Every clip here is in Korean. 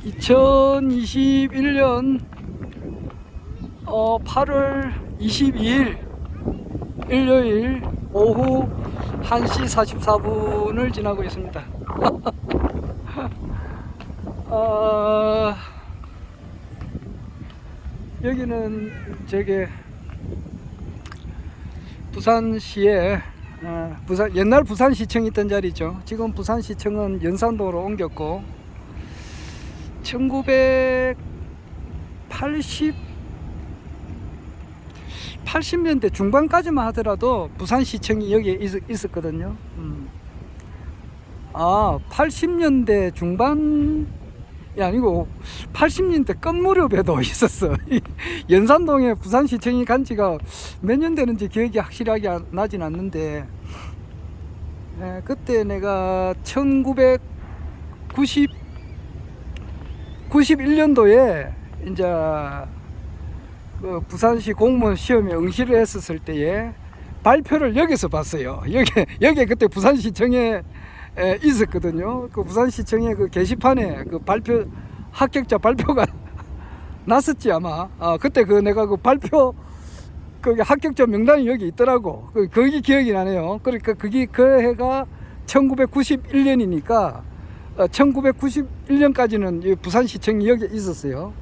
2021년 8월 22일 일요일 오후 1시 44분을 지나고 있습니다. 여기는 저게 부산시에 옛날 부산시청이 있던 자리죠. 지금 부산시청은 연산동으로 옮겼고 80년대 중반까지만 하더라도 부산시청이 여기에 있었거든요. 80년대 중반이 아니고 80년대 끝 무렵에도 있었어. 연산동에 부산시청이 간 지가 몇 년 되는지 기억이 확실하게 나진 않는데, 그때 내가 1991년도에 이제 그 부산시 공무원 시험에 응시를 했었을 때에 발표를 여기서 봤어요. 여기 그때 부산시청에 있었거든요. 그 부산시청의 그 게시판에 그 합격자 발표가 났었지 아마. 그때 그 내가 그 발표 그 합격자 명단이 여기 있더라고. 거기 기억이 나네요. 그러니까 그게 그 해가 1991년이니까 1991년까지는 부산시청이 여기 있었어요.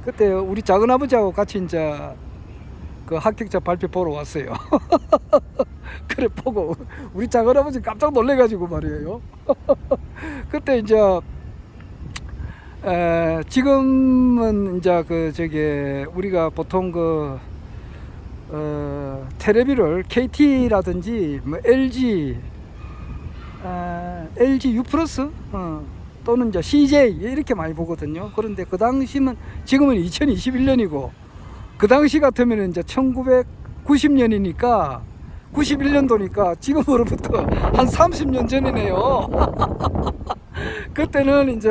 그때 우리 작은아버지하고 같이 이제 그 합격자 발표 보러 왔어요. 그래 보고 우리 작은아버지 깜짝 놀래가지고 말이에요. 그때 이제 지금은 이제 그 저기 우리가 보통 그 텔레비를 KT라든지 뭐 LG U 플러스 또는 이제 CJ 이렇게 많이 보거든요. 그런데 그 당시면 지금은 2021년이고 그 당시 같으면 이제 1990년이니까 91년도니까 지금으로부터 한 30년 전이네요. 그때는 이제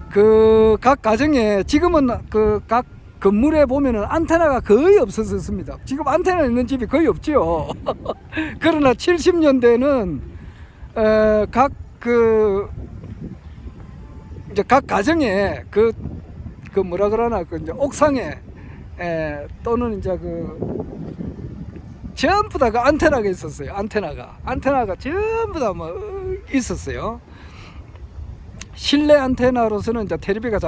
그 각 가정에 지금은 그 각 건물에 보면은 안테나가 거의 없었습니다. 지금 안테나 있는 집이 거의 없죠. 그러나 70년대는 이제 각 가정에 그 뭐라 그러나 그 이제 옥상에 또는 이제 전부 다 그 안테나가 있었어요. 안테나가 전부 다 뭐 있었어요. 실내 안테나로서는 이제 텔레비가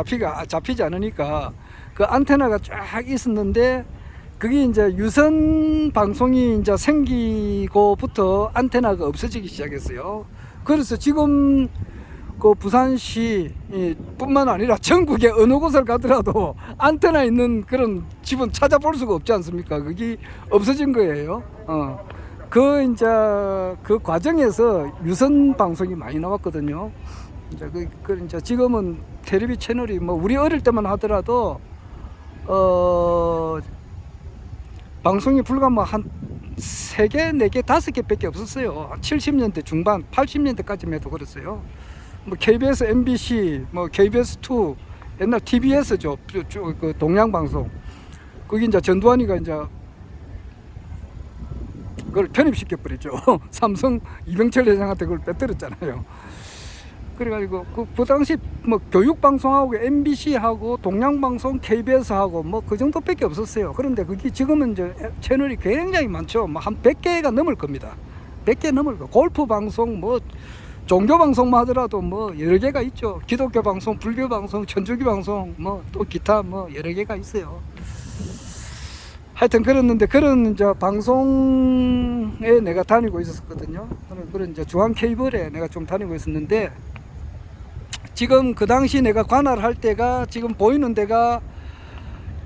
잡히지 않으니까 그 안테나가 쫙 있었는데, 그게 이제 유선 방송이 이제 생기고부터 안테나가 없어지기 시작했어요. 그래서 지금 그 부산시 뿐만 아니라 전국의 어느 곳을 가더라도 안테나 있는 그런 집은 찾아볼 수가 없지 않습니까? 그게 없어진 거예요. 그 이제 그 과정에서 유선 방송이 많이 나왔거든요. 이제 이제 지금은 텔레비 채널이 뭐 우리 어릴 때만 하더라도 방송이 불과 뭐 한 3개, 4개, 5개 밖에 없었어요. 70년대 중반, 80년대까지만 해도 그랬어요. 뭐 KBS, MBC, 뭐 KBS2, 옛날 TBS죠. 그 동양방송. 거기 이제 전두환이가 이제 그걸 편입시켜버렸죠. 삼성 이병철 회장한테 그걸 빼뜨렸잖아요. 그래가지고 그 당시 뭐 교육방송하고 MBC하고 동양방송, KBS하고 뭐 그 정도밖에 없었어요. 그런데 그게 지금은 이제 채널이 굉장히 많죠. 뭐 한 100개가 넘을 겁니다. 100개 넘을 거. 골프 방송, 뭐 종교 방송만 하더라도 뭐 여러 개가 있죠. 기독교 방송, 불교 방송, 천주교 방송, 뭐 또 기타 뭐 여러 개가 있어요. 하여튼 그랬는데 그런 이제 방송에 내가 다니고 있었거든요. 그런 이제 중앙 케이블에 내가 좀 다니고 있었는데, 지금 그 당시 내가 관할을 할 때가 지금 보이는 데가,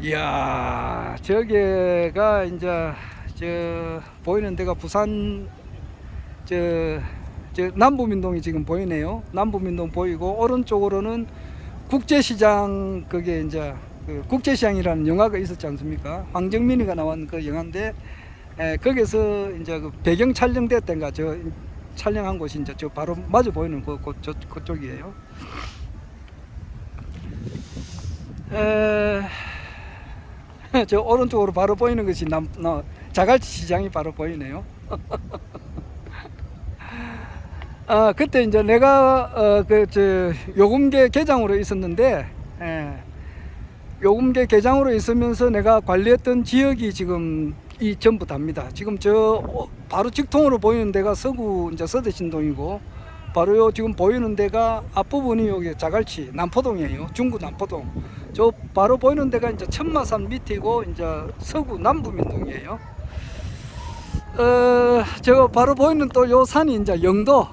이야, 저게가 이제 저 보이는 데가 부산 저 남부민동이 지금 보이네요. 남부민동 보이고 오른쪽으로는 국제시장, 그게 이제 그 국제시장이라는 영화가 있었지 않습니까? 황정민이가 나온 그 영화인데, 거기서 이제 그 배경 촬영됐던가 저 촬영한 곳이 이제 저 바로 마주 보이는 그쪽이에요. 저 오른쪽으로 바로 보이는 것이 자갈치 시장이 바로 보이네요. 그때 이제 내가 요금계 계장으로 있었는데, 요금계 계장으로 있으면서 내가 관리했던 지역이 지금 이 전부 답니다. 지금 바로 직통으로 보이는 데가 서구 이제 서대신동이고, 바로 요 지금 보이는 데가 앞부분이 여기 자갈치 남포동이에요. 중구 남포동. 저 바로 보이는 데가 이제 천마산 밑이고 이제 서구 남부민동이에요. 저 바로 보이는 또 요 산이 이제 영도,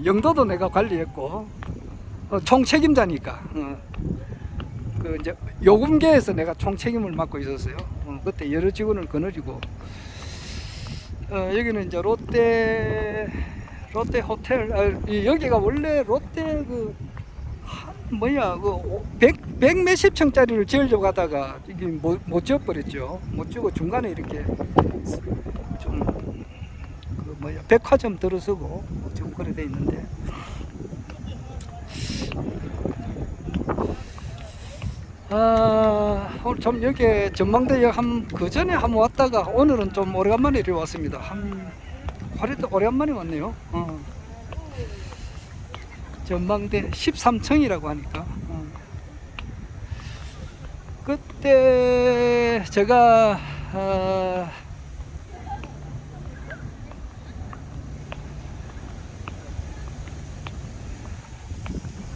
영도도 내가 관리했고, 총책임자니까, 그 이제 요금계에서 내가 총책임을 맡고 있었어요. 그때 여러 직원을 거느리고, 여기는 이제 롯데 호텔, 여기가 원래 롯데 백 몇십 층짜리를 지으려고 하다가 이게 못 지어버렸죠. 못 지고 중간에 이렇게 좀 백화점 들어서고 지금 그래 돼 있는데, 오늘 좀 여기 전망대역 그 전에 한번 왔다가 오늘은 좀 오래간만에 이리 왔습니다. 오래간만에 왔네요. 전망대 13층이라고 하니까. 그때 제가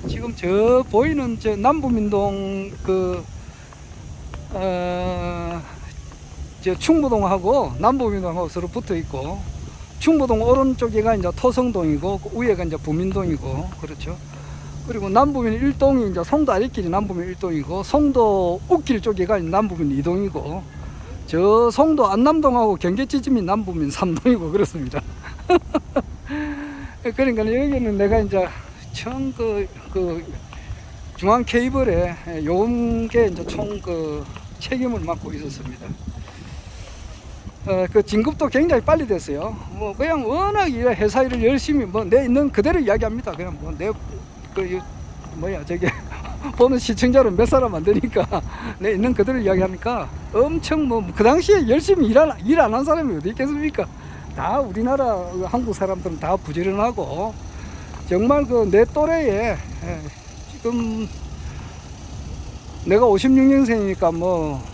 지금 저 보이는 저 남부민동 저 충무동하고 남부민동하고 서로 붙어 있고, 충무동 오른쪽에가 이제 토성동이고 위에가 이제 부민동이고, 그렇죠. 그리고 남부민 1동이 이제 송도 아랫길이 남부민 1동이고, 송도 웃길 쪽에가 남부민 2동이고, 저 송도 안남동하고 경계지점이 남부민 3동이고 그렇습니다. 그러니까 여기는 내가 이제 처음 중앙 케이블에 요금계 이제 총 책임을 맡고 있었습니다. 그 진급도 굉장히 빨리 됐어요. 그냥 워낙 회사 일을 열심히 내 있는 그대로 이야기합니다. 그냥 저기 보는 시청자는 몇 사람 안 되니까 내 있는 그대로 이야기하니까 엄청 그 당시에 열심히 일 안 한 사람이 어디 있겠습니까? 다 우리나라 한국 사람들은 다 부지런하고, 정말 내 또래에 지금 내가 56년생이니까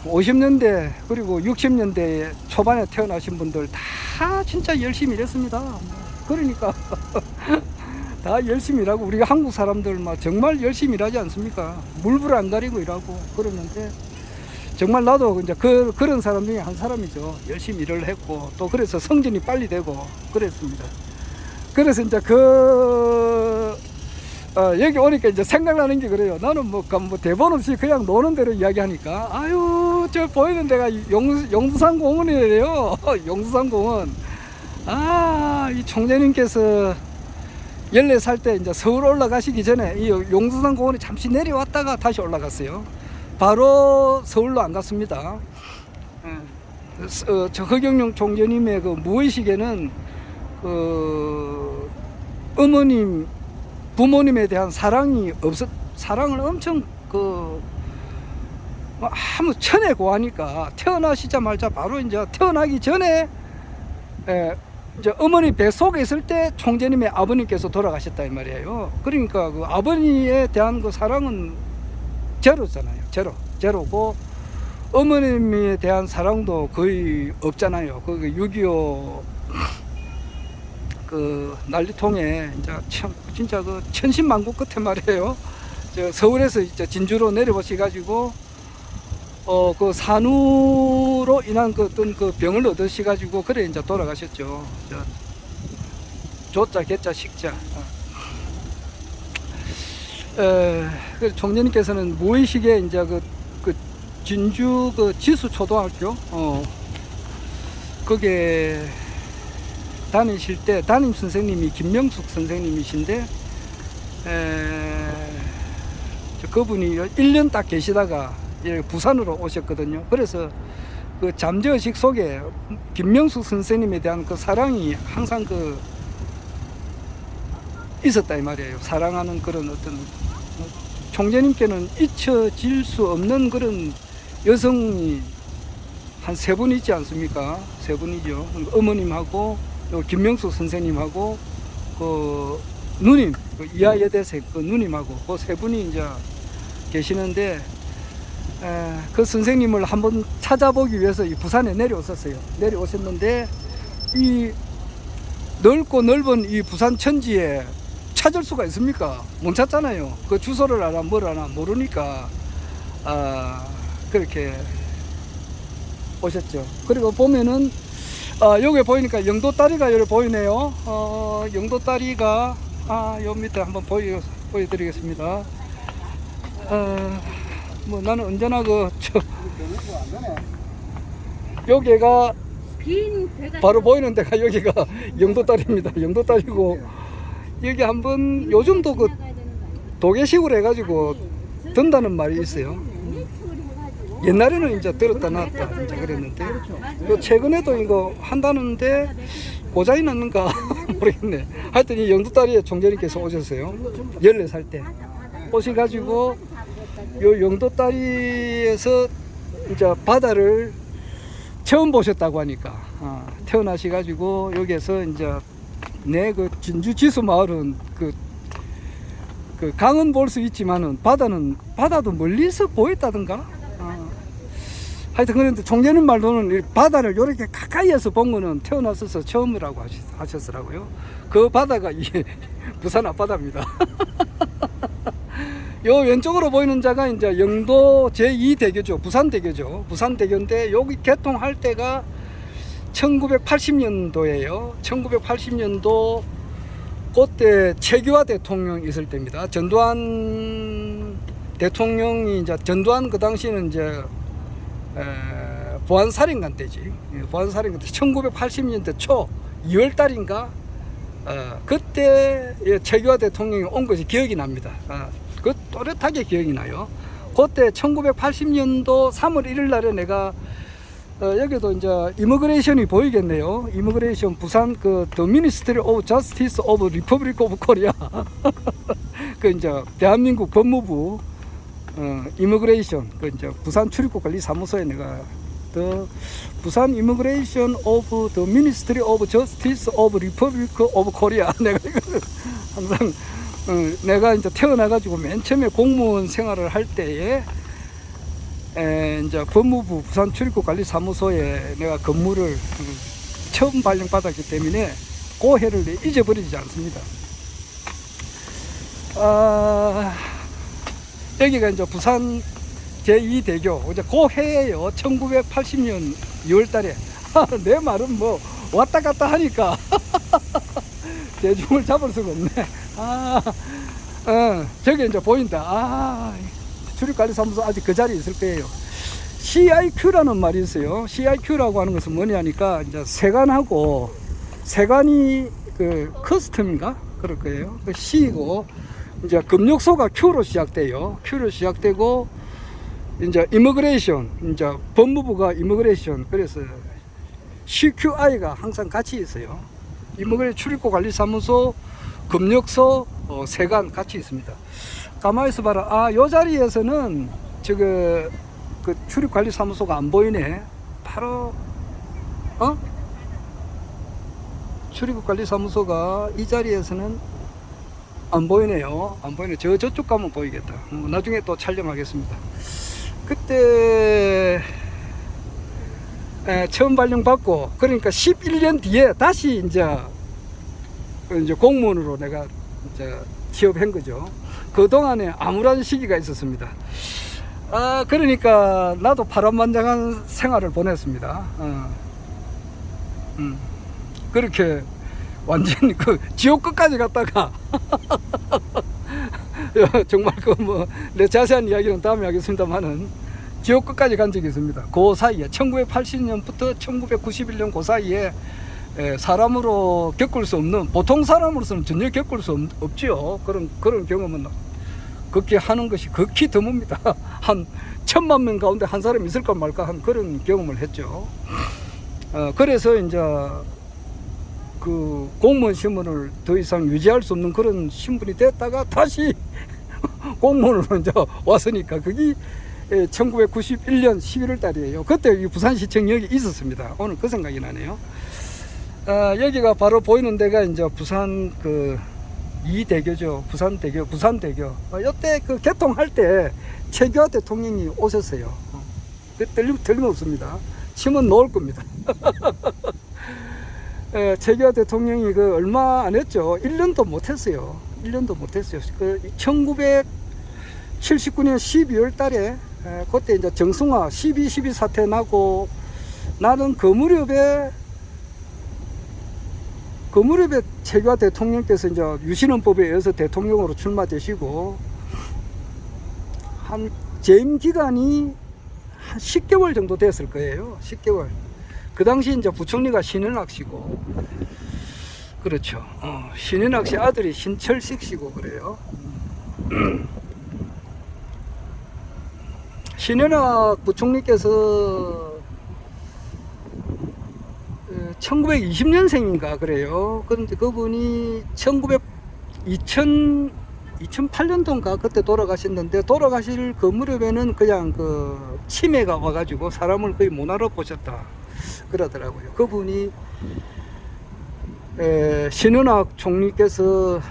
50년대 그리고 60년대 초반에 태어나신 분들 다 진짜 열심히 일했습니다. 그러니까 다 열심히 일하고, 우리가 한국 사람들 정말 열심히 일하지 않습니까? 물불 안 가리고 일하고 그러는데, 정말 나도 이제 그런 사람 중에 한 사람이죠. 열심히 일을 했고, 또 그래서 성진이 빨리 되고 그랬습니다. 그래서 이제 여기 오니까 이제 생각나는 게 그래요. 나는 대본 없이 그냥 노는 대로 이야기하니까, 아유, 저 보이는 데가 용두산 공원이래요. 용두산 공원. 이 총재님께서 14살 때 이제 서울 올라가시기 전에 이 용두산 공원에 잠시 내려왔다가 다시 올라갔어요. 바로 서울로 안 갔습니다. 저 허경영 총재님의 무의식에는 부모님에 대한 사랑을 엄청 아무 천에 고하니까, 태어나시자마자 바로 이제 태어나기 전에 이제 어머니 뱃속에 있을 때 총재님의 아버님께서 돌아가셨다 이 말이에요. 그러니까 아버님에 대한 사랑은 제로잖아요. 제로고, 어머님에 대한 사랑도 거의 없잖아요. 6.25 난리통에 진짜 천신만고 끝에 말이에요. 서울에서 이제 진주로 내려오셔가지고 산후로 인한 어떤 병을 얻으셔가지고 그래 이제 돌아가셨죠. 조자 개자 식자. 총재님께서는 무의식에 이제 진주 지수 초등학교 거기에 다니실 때 담임 선생님이 김명숙 선생님이신데, 그분이 1년 딱 계시다가 부산으로 오셨거든요. 그래서 잠재의식 속에 김명숙 선생님에 대한 사랑이 항상 있었다 이 말이에요. 사랑하는 그런 어떤, 총재님께는 잊혀질 수 없는 그런 여성이 한 3분 있지 않습니까? 3분이죠. 어머님하고 김명숙 선생님하고 누님, 그 이하여대생 그 누님하고 그 세 분이 이제 계시는데, 그 선생님을 한번 찾아보기 위해서 이 부산에 내려오셨어요. 내려오셨는데 이 넓고 넓은 이 부산 천지에 찾을 수가 있습니까? 못 찾잖아요. 그 주소를 알아 뭘 알아 모르니까 그렇게 오셨죠. 그리고 보면은 여기 보이니까 영도다리가 여기 보이네요. 영도다리가 요 밑에 한번 보여드리겠습니다. 뭐 나는 언제나 여기가 바로 보이는 데가 여기가 영도다리입니다. 영도다리고 여기 한번 요즘도 그 도계식으로 해가지고 든다는 말이 있어요. 옛날에는 이제 들었다 놨다 이제 그랬는데 요 최근에도 이거 한다는데 고장이 났는가 모르겠네. 하여튼 이 영도다리에 총재님께서 오셨어요. 14살 때 오셔가지고 요 영도다리에서 이제 바다를 처음 보셨다고 하니까 태어나셔가지고 여기에서 이제 내 그 진주 지수 마을은 그 강은 볼 수 있지만은 바다도 멀리서 보였다던가. 하여튼 그런데 총재님 말로는 바다를 이렇게 가까이에서 본 거는 태어나서서 처음이라고 하셨더라고요. 그 바다가 이게 부산 앞바다입니다. 요 왼쪽으로 보이는 자가 이제 영도 제2대교죠. 부산대교죠. 부산대교인데 여기 개통할 때가 1980년도예요. 1980년도 그때 최규하 대통령 있을 때입니다. 전두환 대통령이 이제 전두환 그 당시에는 이제 보안사령관 때지. 보안사령관 때 1980년대 초 2월 달인가 그때 최규하 대통령이 온 것이 기억이 납니다. 그 또렷하게 기억이 나요. 그때 1980년도 3월 1일 날에 내가 여기도 이제 이미그레이션이 보이겠네요. 이미그레이션 부산 그 The Ministry of Justice of Republic of Korea 그 이제 대한민국 법무부 이미그레이션 그 이제 부산 출입국 관리 사무소에 내가 부산 Immigration of the Ministry of Justice of Republic of Korea 내가 이거를 항상 내가 이제 태어나가지고 맨 처음에 공무원 생활을 할 때에 이제 법무부 부산 출입국 관리 사무소에 내가 근무를 처음 발령받았기 때문에 그 해를 잊어버리지 않습니다. 여기가 이제 부산 제2대교 이제 그 해에요. 1980년 2월달에 내 말은 뭐 왔다 갔다 하니까 대중을 잡을 수가 없네. 저기 이제 보인다. 출입관리사무소 아직 그 자리에 있을 거예요. CIQ라는 말이 있어요. CIQ라고 하는 것은 뭐냐니까 이제 세관이 그 커스텀인가 그럴 거예요. 그 C고 이제 금역소가 Q로 시작돼요. Q로 시작되고 이제 이미그레이션 이제 법무부가 이미그레이션 그래서 CQI가 항상 같이 있어요. 이미그레이션 출입국 관리사무소 금역소 세관 같이 있습니다. 가만히 있어 봐라. 요 자리에서는 그 출입관리사무소가 안 보이네. 바로 출입국관리사무소가 이 자리에서는 안 보이네요. 안 보이네. 저쪽 가면 보이겠다. 나중에 또 촬영하겠습니다. 그때 처음 발령받고 그러니까 11년 뒤에 다시 이제 공무원으로 내가 이제 취업한 거죠. 그 동안에 암울한 시기가 있었습니다. 그러니까 나도 파란만장한 생활을 보냈습니다. 그렇게 완전히 그 지옥 끝까지 갔다가 정말 그 뭐 내 자세한 이야기는 다음에 하겠습니다만은 지옥 끝까지 간 적이 있습니다. 그 사이에 1980년부터 1991년 그 사이에 사람으로 겪을 수 없는 보통 사람으로서는 전혀 겪을 수 없지요. 그런 경험은 극히 하는 것이 극히 드뭅니다. 한 1000만 명 가운데 한 사람이 있을까 말까 한 그런 경험을 했죠. 그래서 이제 그 공무원 신분을 더 이상 유지할 수 없는 그런 신분이 됐다가 다시 공무원으로 이제 왔으니까 그게 1991년 11월 달이에요. 그때 이 부산시청역이 있었습니다. 오늘 그 생각이 나네요. 여기가 바로 보이는 데가 이제 부산 그 2대교죠. 부산대교. 이때 그 개통할 때 최규하 대통령이 오셨어요. 틀림없습니다. 치면 놓을 겁니다. 최규하 대통령이 그 얼마 안 했죠. 1년도 못 했어요. 1년도 못 했어요. 그 1979년 12월 달에 그때 이제 정승화 12.12 사태 나고 나는 그 무렵에 최규하 대통령께서 이제 유신헌법에 의해서 대통령으로 출마되시고 한 재임 기간이 한 10개월 정도 됐을 거예요. 10개월. 그 당시 이제 부총리가 신현학 씨고, 그렇죠. 신현학 씨 아들이 신철식 씨고 그래요. 신현학 부총리께서 1920년생인가 그래요. 그런데 그분이 2008년도인가 그때 돌아가셨는데, 돌아가실 그 무렵에는 그냥 그 치매가 와가지고 사람을 거의 못 알아보셨다 그러더라고요. 그분이 신현학 총리께서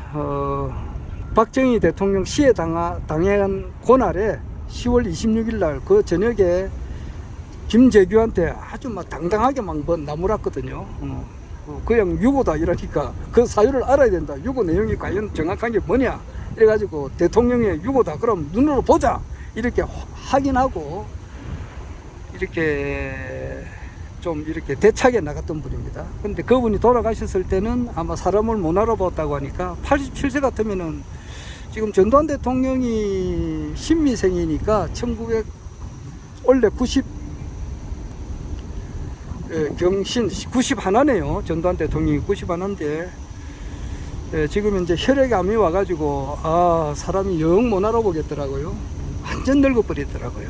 박정희 대통령 시해 당한 그날에 10월 26일 날 그 저녁에 김재규한테 아주 막 당당하게 막 나무랐거든요. 그냥 유고다 이러니까 그 사유를 알아야 된다. 유고 내용이 과연 정확한 게 뭐냐 이래가지고 대통령의 유고다 그럼 눈으로 보자 이렇게 확인하고 이렇게 좀 이렇게 대차게 나갔던 분입니다. 근데 그분이 돌아가셨을 때는 아마 사람을 못 알아봤다고 하니까 87세 같으면은 지금 전두환 대통령이 신미생이니까 원래 91네요. 전두환 대통령이 91인데 지금 이제 혈액암이 와가지고 사람이 영 못 알아보겠더라고요. 완전 늙어버리더라고요.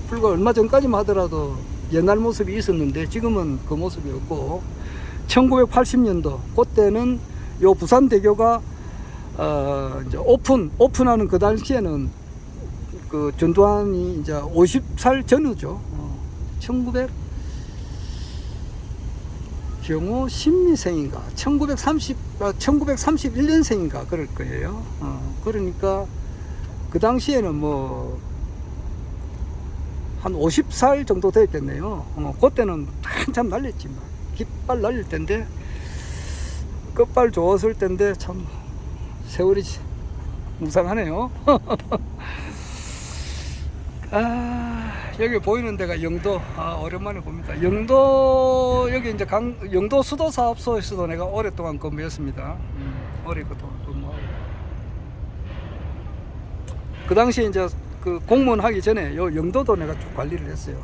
불과 얼마 전까지만 하더라도 옛날 모습이 있었는데 지금은 그 모습이 없고, 1980년도 그때는 요 부산대교가 이제 오픈하는 그 당시에는 그 전두환이 이제 50살 전후죠. 1900 신미생인가 1931년생인가 그럴 거예요. 그러니까 그 당시에는 뭐 한 50살 정도 됐겠네요. 그때는 한참 날렸지 뭐. 깃발 날릴 때인데, 끝발 좋았을 때인데 참 세월이 무상하네요. 여기 보이는 데가 영도. 오랜만에 봅니다. 영도, 여기 이제 영도 수도사업소에서도 내가 오랫동안 근무했습니다. 오랫동안 근무하고. 그 당시에 이제 그 공무원 하기 전에 요 영도도 내가 쭉 관리를 했어요.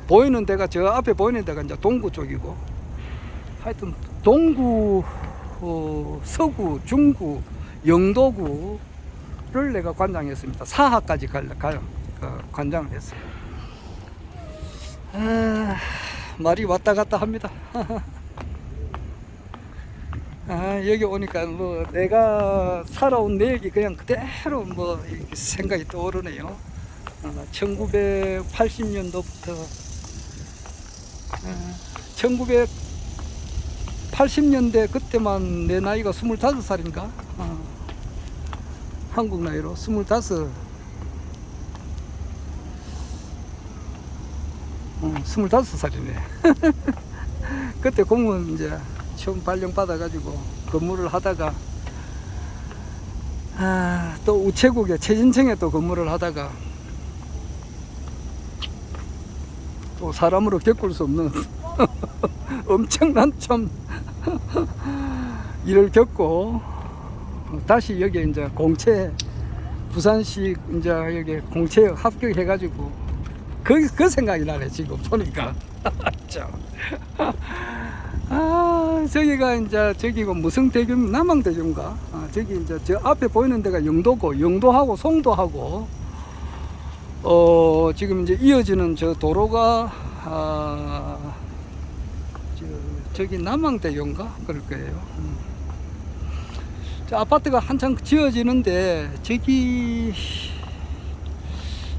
보이는 데가, 저 앞에 보이는 데가 이제 동구 쪽이고, 하여튼 동구, 서구, 중구, 영도구를 내가 관장했습니다. 사하까지 관장을 했어요. 말이 왔다 갔다 합니다. 여기 오니까 뭐 내가 살아온 내 얘기 그냥 그대로 뭐 생각이 떠오르네요. 1980년도부터 1980년대 그때만 내 나이가 25살인가? 한국 나이로 25살이네. 그때 공무원 이제 처음 발령 받아가지고 근무를 하다가 또 우체국에 최진청에 또 근무를 하다가 또 사람으로 겪을 수 없는 엄청난 참 일을 겪고 다시 여기 이제 공채 부산시 이제 여기 공채 합격해가지고 그 생각이 나네 지금 보니까. 참. 저기가 이제 저기가 무슨 대교, 남항대교인가? 저기 이제 저 앞에 보이는 데가 영도고, 영도하고 송도하고 지금 이제 이어지는 저 도로가 저기 남항대교인가 그럴 거예요. 저 아파트가 한창 지어지는데 저기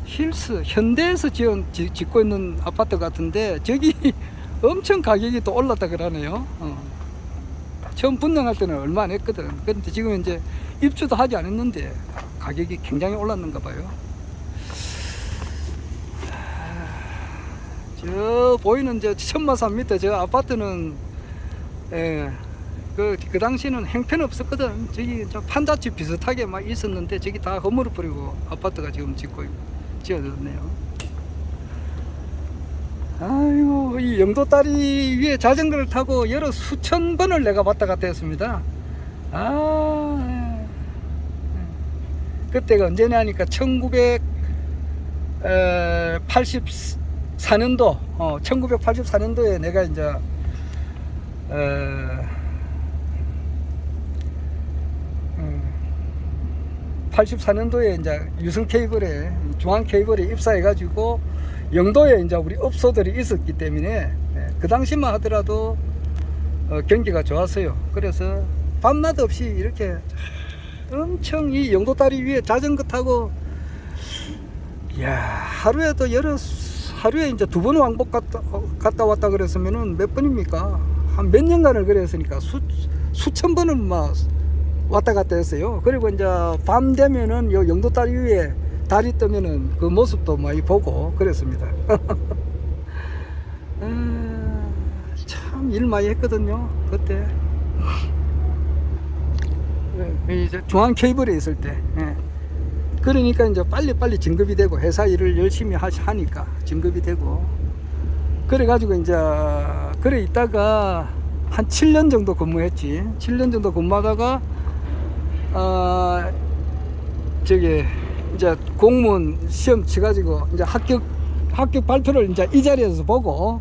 힐스 현대에서 짓고 있는 아파트 같은데 저기 엄청 가격이 또 올랐다 그러네요. 처음 분양할 때는 얼마 안 했거든. 그런데 지금 이제 입주도 하지 않았는데 가격이 굉장히 올랐는가 봐요. 저 보이는 저 천마산 밑에 저 아파트는 그 당시는 형편없었거든. 저기 저 판자집 비슷하게 막 있었는데 저기 다 허물어 버리고 아파트가 지금 지어졌네요. 아이고, 이 영도다리 위에 자전거를 타고 여러 수천 번을 내가 왔다 갔다 했습니다. 그때가 언제냐 하니까 1984년도 1984년도에 내가 이제 84년도에 이제 유성 케이블에 중앙 케이블에 입사해 가지고 영도에 이제 우리 업소들이 있었기 때문에 그 당시만 하더라도 경기가 좋았어요. 그래서 밤낮 없이 이렇게 엄청 이 영도다리 위에 자전거 타고, 이야, 하루에 이제 2번 왕복 갔다 왔다 그랬으면은 몇 번입니까? 한 몇 년간을 그랬으니까 수천 번은 막 왔다 갔다 했어요. 그리고 이제 밤 되면은 요 영도다리 위에 달이 뜨면은 그 모습도 많이 보고 그랬습니다. 참 일 많이 했거든요, 그때. 이제 중앙 케이블에 있을 때. 그러니까 이제 빨리 진급이 되고 회사 일을 열심히 하니까 진급이 되고, 그래가지고 이제 그래 있다가 한 7년 정도 근무했지. 7년 정도 근무하다가 저기 이제 공무원 시험 치가지고 이제 합격 발표를 이제 이 자리에서 보고,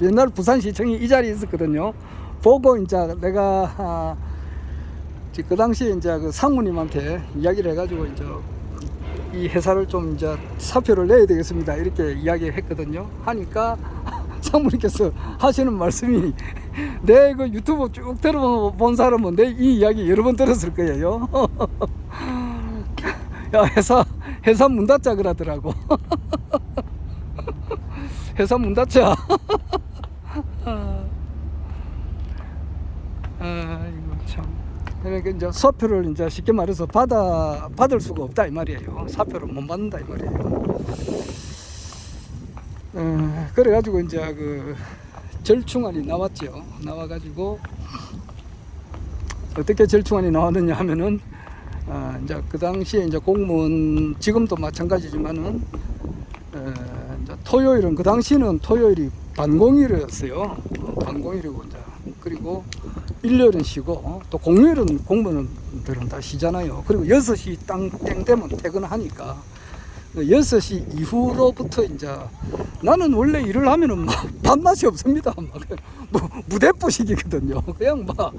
옛날 부산시청이 이 자리에 있었거든요. 보고 이제 내가 그 당시에 이제 그 상무님한테 이야기를 해가지고 이제 이 회사를 좀 이제 사표를 내야 되겠습니다, 이렇게 이야기했거든요. 하니까 상무님께서 하시는 말씀이, 내 그 유튜브 쭉 들어본 사람은 내 이 이야기 여러 번 들었을 거예요. 야, 회사 문 닫자 그러더라고. 회사 문 닫자. 이거 참. 그러니까 이제 사표를 이제 쉽게 말해서 받을 수가 없다 이 말이에요. 사표를 못 받는다 이 말이에요. 그래가지고 이제 그 절충안이 나왔죠. 나와가지고 어떻게 절충안이 나왔느냐 하면은, 이제 그 당시에 이제 공무원, 지금도 마찬가지지만은 이제 토요일은, 그 당시는 토요일이 반공일이었어요. 반공일이고 이제 그리고 일요일은 쉬고, 또 공휴일은 공무원들은 다 쉬잖아요. 그리고 6시 땡 되면 퇴근하니까 6시 이후로부터 이제, 나는 원래 일을 하면은 막 밤낮이 없습니다. 막 무대포식이거든요. 그냥 막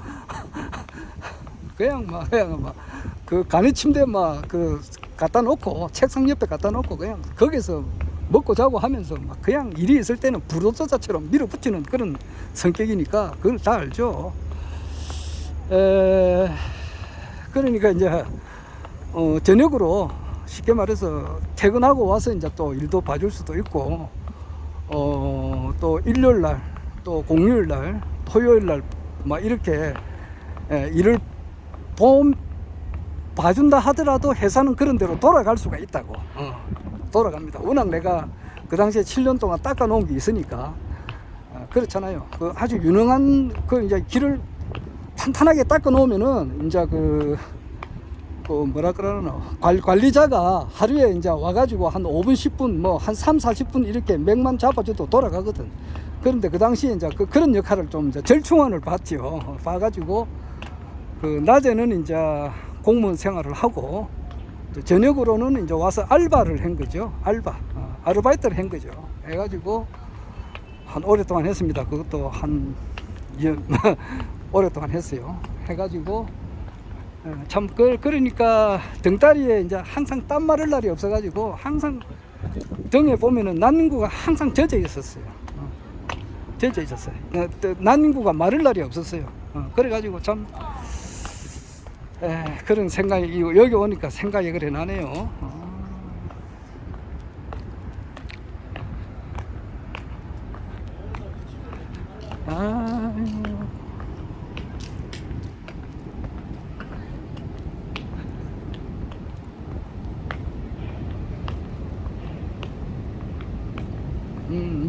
그 간이 침대 막 그 갖다 놓고, 책상 옆에 갖다 놓고 그냥 거기서 먹고 자고 하면서 막 그냥 일이 있을 때는 불도저자처럼 밀어붙이는 그런 성격이니까 그걸 다 알죠. 그러니까 이제 저녁으로 쉽게 말해서 퇴근하고 와서 이제 또 일도 봐줄 수도 있고, 또 일요일 날, 또 공휴일 날, 토요일 날 막 이렇게 일을 봐준다 하더라도 회사는 그런 대로 돌아갈 수가 있다고. 돌아갑니다. 워낙 내가 그 당시에 7년 동안 닦아 놓은 게 있으니까. 그렇잖아요. 그 아주 유능한 그 이제 길을 탄탄하게 닦아 놓으면은 이제 그 뭐라 그러나, 관리자가 하루에 이제 와가지고 한 5분 10분 뭐 한 3, 40분 이렇게 맥만 잡아줘도 돌아가거든. 그런데 그 당시에 이제 그런 역할을 좀 이제 절충안을 봤죠. 봐가지고 그 낮에는 이제 공무원 생활을 하고, 저녁으로는 이제 와서 알바를 한 거죠. 아르바이트를 한 거죠. 해가지고 한 오랫동안 했습니다. 그것도 한 오랫동안 했어요. 해가지고 참 그러니까 등다리에 이제 항상 땀 마를 날이 없어가지고 항상 등에 보면은 난닝구가 항상 젖어 있었어요. 젖어 있었어요. 난닝구가 마를 날이 없었어요. 그래가지고 참 그런 생각이, 여기 오니까 생각이 그래 나네요.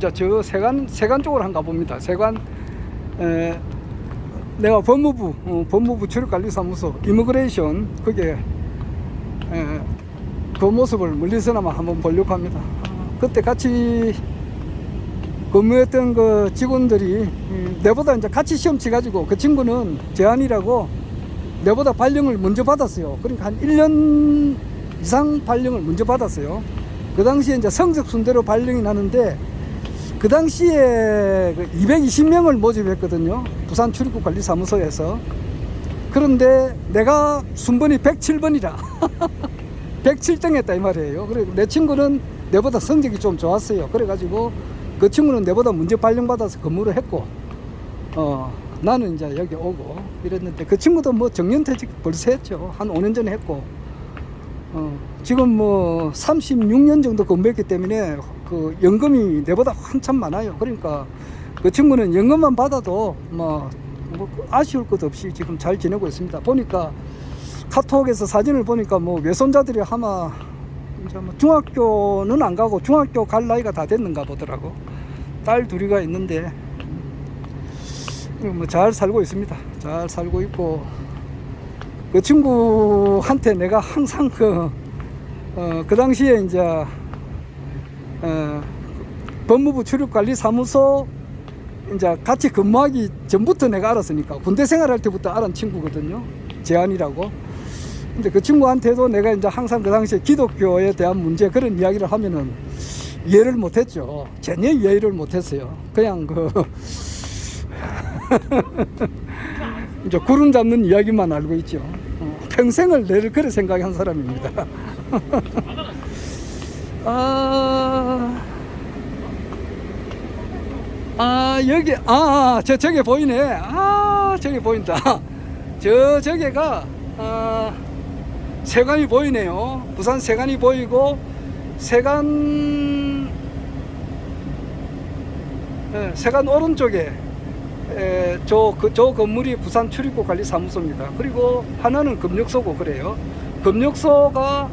이제 저 세관 쪽으로 한가 봅니다. 세관 내가 법무부 출입관리사무소 이미그레이션 그게 그 모습을 멀리서나마 한번 보려고 합니다. 그때 같이 근무했던 그 직원들이 내보다 이제 같이 시험 치가지고 그 친구는 재한이라고 내보다 발령을 먼저 받았어요. 그러니까 한 1년 이상 발령을 먼저 받았어요. 그 당시에 이제 성적 순대로 발령이 나는데 그 당시에 220명을 모집했거든요. 부산 출입국 관리사무소에서. 그런데 내가 순번이 107번이라 107등 했다 이 말이에요. 그래 내 친구는 내보다 성적이 좀 좋았어요. 그래가지고 그 친구는 내보다 먼저 발령받아서 근무를 했고 나는 이제 여기 오고 이랬는데 그 친구도 뭐 정년퇴직 벌써 했죠. 한 5년 전에 했고 지금 뭐 36년 정도 근무했기 때문에 그 연금이 내보다 한참 많아요. 그러니까 그 친구는 연금만 받아도 뭐 아쉬울 것 없이 지금 잘 지내고 있습니다. 보니까 카톡에서 사진을 보니까 뭐 외손자들이 아마 이제 뭐 중학교는 안 가고 중학교 갈 나이가 다 됐는가 보더라고. 딸 둘이가 있는데 뭐 잘 살고 있습니다. 잘 살고 있고 그 친구한테 내가 항상 그 당시에 이제 법무부 출입관리사무소 이제 같이 근무하기 전부터 내가 알았으니까 군대 생활할 때부터 알은 친구거든요. 재한이라고. 근데 그 친구한테도 내가 이제 항상 그 당시에 기독교에 대한 문제 그런 이야기를 하면은 이해를 못했죠. 전혀 이해를 못했어요. 그냥 이제 구름 잡는 이야기만 알고 있죠. 평생을 내를 그래 생각한 사람입니다. 여기 저게 보이네. 저기 보인다. 저게가 세관이 보이네요. 부산 세관이 보이고 세관 오른쪽에 저 건물이 부산 출입국 관리사무소입니다. 그리고 하나는 금력소고 그래요. 금력소가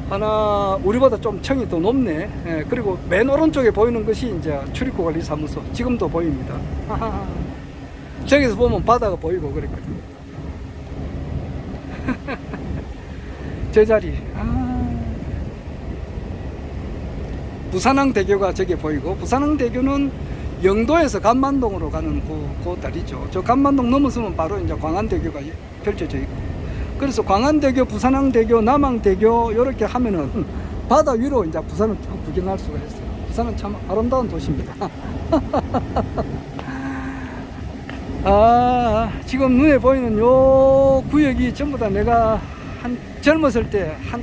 하나 우리보다 좀 층이 더 높네. 그리고 맨 오른쪽에 보이는 것이 이제 출입국 관리사무소 지금도 보입니다. 저기서 보면 바다가 보이고 그랬거든요. 저 자리 부산항대교가 저기 보이고 부산항대교는 영도에서 간만동으로 가는 그 다리죠. 저 간만동 넘어서면 바로 이제 광안대교가 펼쳐져 있고 그래서 광안대교, 부산항대교, 남항대교 이렇게 하면은 바다 위로 이제 부산을 쭉 구경할 수가 있어요. 부산은 참 아름다운 도시입니다. 지금 눈에 보이는 요 구역이 전부 다 내가 한 젊었을 때 한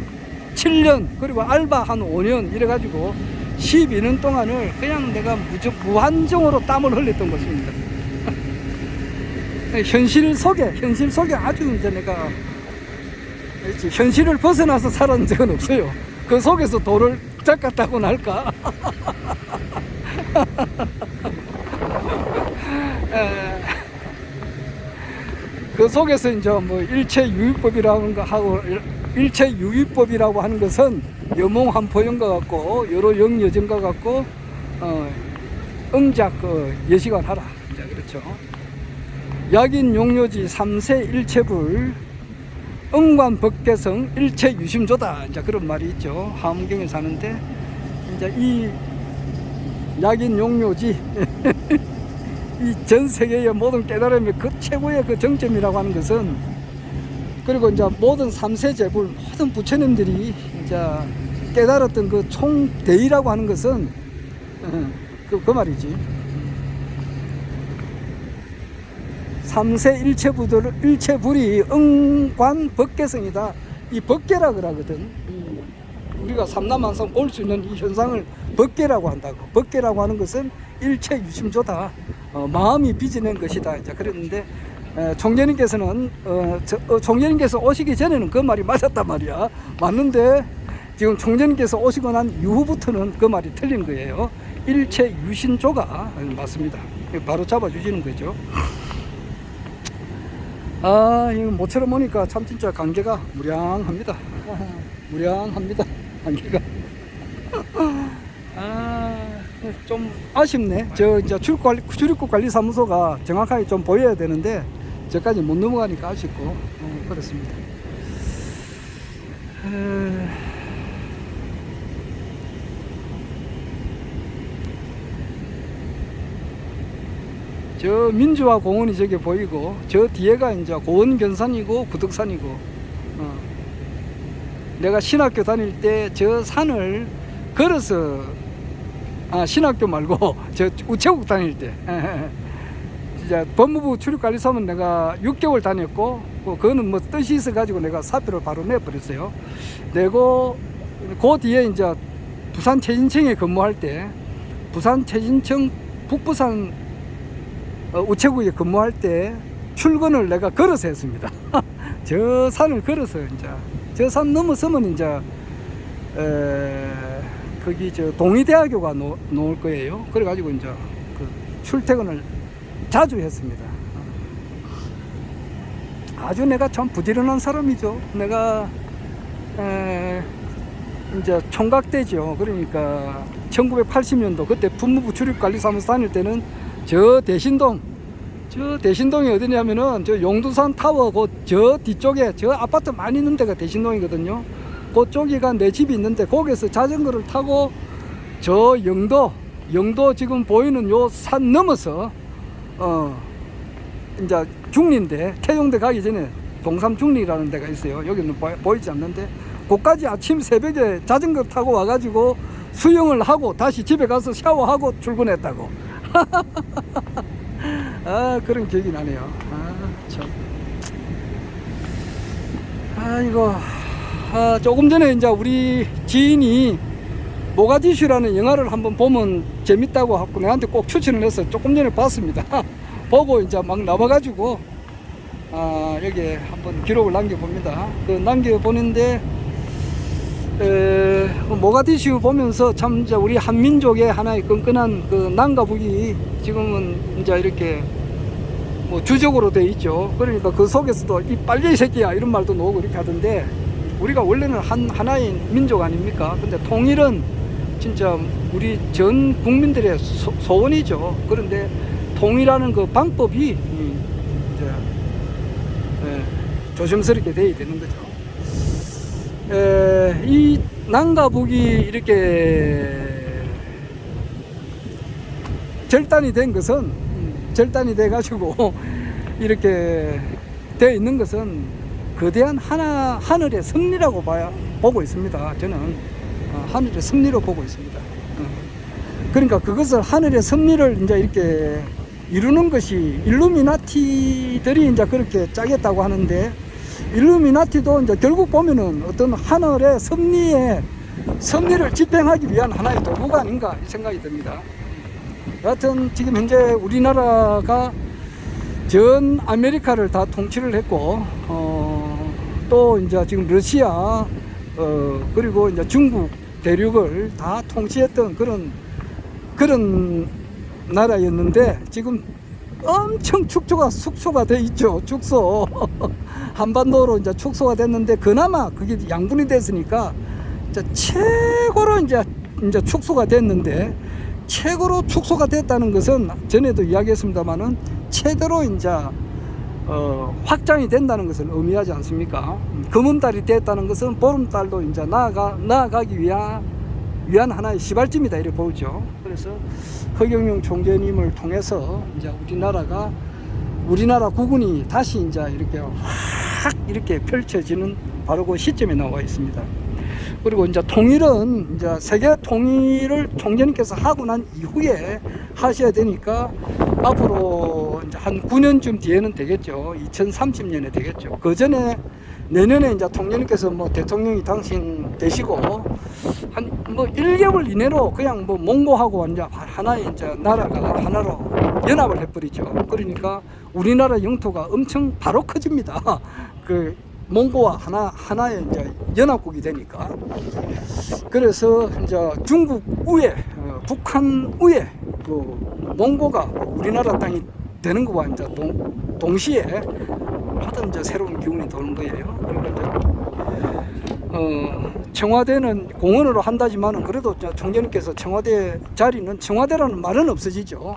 7년 그리고 알바 한 5년 이래가지고 12년 동안을 그냥 내가 무한정으로 땀을 흘렸던 것입니다. 현실 속에 아주 이제 내가 현실을 벗어나서 살았는 적은 없어요. 그 속에서 돌을 닦았다고는 할까? 그 속에서 이제 뭐 일체유의법이라고 하는 것은 여몽한포영과 같고 여러 영여정과 같고 응작 예시관 하라. 그렇죠. 약인 용료지 3세 일체불 응관 법계성 일체유심조다. 이제 그런 말이 있죠. 함경에 사는데 이제 이 약인 용료지 이 전 세계의 모든 깨달음의 그 최고의 그 정점이라고 하는 것은 그리고 이제 모든 3세 제불 모든 부처님들이 이제 깨달았던 그 총대의라고 하는 것은 그 말이지. 3세 일체불이 응관 법계성이다. 이 법계라 그러거든. 우리가 삼남한상 볼 수 있는 이 현상을 법계라고 한다고. 법계라고 하는 것은 일체유심조다. 마음이 빚어낸 것이다. 이제 그랬는데 총재님께서는 총재님께서 오시기 전에는 그 말이 맞았단 말이야. 맞는데 지금 총재님께서 오시고 난 이후부터는 그 말이 틀린 거예요. 일체유심조가 맞습니다. 바로 잡아주시는 거죠. 이거 모처럼 오니까 참 진짜 관계가 무량합니다. 무량합니다. 관계가. 좀 아쉽네. 저 이제 출입국 관리 사무소가 정확하게 좀 보여야 되는데 저까지 못 넘어가니까 아쉽고 그렇습니다. 저 민주화 공원이 저기 보이고 저 뒤에가 이제 고원변산이고 구덕산이고 내가 신학교 다닐 때 저 산을 걸어서 신학교 말고 저 우체국 다닐 때 진짜 법무부 출입관리소는 내가 6개월 다녔고 그거는 뭐 뜻이 있어 가지고 내가 사표를 바로 내버렸어요. 내고 그 뒤에 이제 부산 최진청에 근무할 때 부산 최진청 북부산 우체국에 근무할 때 출근을 내가 걸어서 했습니다. 저 산을 걸어서 이제 저 산 넘어서면 이제 거기 저 동의대학교가 놓을 거예요. 그래가지고 이제 그 출퇴근을 자주 했습니다. 아주 내가 참 부지런한 사람이죠. 내가 이제 총각 때죠. 그러니까 1980년도 그때 법무부 출입관리사무소 다닐 때는 저 대신동이 어디냐면은 저 용두산 타워 저 뒤쪽에 저 아파트 많이 있는 데가 대신동이거든요. 그쪽이가 내 집이 있는데 거기서 자전거를 타고 저 영도 지금 보이는 요 산 넘어서 이제 중리인데 태종대 가기 전에 동삼 중리라는 데가 있어요. 여기는 보이지 않는데 거기까지 아침 새벽에 자전거 타고 와가지고 수영을 하고 다시 집에 가서 샤워하고 출근했다고. 그런 기억이 나네요. 참. 이거 조금 전에 이제 우리 지인이 모가디슈라는 영화를 한번 보면 재밌다고 하고 내한테 꼭 추천을 해서 조금 전에 봤습니다. 보고 이제 막 나와가지고 여기 한번 기록을 남겨봅니다. 남겨보는데 모가디슈 보면서 참 이제 우리 한민족의 하나의 끈끈한 그 남과 북이 지금은 이제 이렇게 뭐 주적으로 돼 있죠. 그러니까 그 속에서도 이 빨리 이 새끼야 이런 말도 나오고 이렇게 하던데 우리가 원래는 하나의 민족 아닙니까? 근데 통일은 진짜 우리 전 국민들의 소원이죠. 그런데 통일하는 그 방법이 이제 조심스럽게 돼야 되는 거죠. 이 남과 북이 이렇게 절단이 된 것은 절단이 돼 가지고 이렇게 되어 있는 것은 거대한 하늘의 승리라고 보고 있습니다. 저는 하늘의 승리로 보고 있습니다. 그러니까 그것을 하늘의 승리를 이제 이렇게 이루는 것이 일루미나티들이 이제 그렇게 짜겠다고 하는데 일루미나티도 이제 결국 보면은 어떤 하늘의 승리를 집행하기 위한 하나의 도구가 아닌가 이 생각이 듭니다. 여하튼 지금 현재 우리나라가 전 아메리카를 다 통치를 했고 또 이제 지금 러시아 그리고 이제 중국 대륙을 다 통치했던 그런 나라였는데 지금 엄청 숙소가 돼 있죠. 축소 한반도로 이제 축소가 됐는데 그나마 그게 양분이 됐으니까 이제 최고로 이제 축소가 됐는데 최고로 축소가 됐다는 것은 전에도 이야기했습니다만은 최대로 이제 확장이 된다는 것을 의미하지 않습니까? 금음달이 됐다는 것은 보름달도 이제 나아가기 위한 하나의 시발점이다 이렇게 보죠. 그래서 허경영 총재님을 통해서 이제 우리나라 국군이 다시 이제 이렇게 확 이렇게 펼쳐지는 바로 그 시점에 나와 있습니다. 그리고 이제 통일은 이제 세계 통일을 총재님께서 하고 난 이후에 하셔야 되니까 앞으로 이제 한 9년쯤 뒤에는 되겠죠. 2030년에 되겠죠. 그 전에 내년에 이제 총재님께서 뭐 대통령이 당신되시고 한 뭐 1개월 이내로 그냥 뭐 몽고하고 이제 하나의 이제 나라가 하나로 연합을 해버리죠. 그러니까 우리나라 영토가 엄청 바로 커집니다. 그 몽고와 하나의 이제 연합국이 되니까. 그래서 이제 중국 우에 북한 우에 그 몽고가 우리나라 땅이 되는 거와 이제 동시에 하여튼 이제 새로운 기운이 도는 거예요. 그러니까 이제 청와대는 공원으로 한다지만은 그래도 총재님께서 청와대 자리는 청와대라는 말은 없어지죠.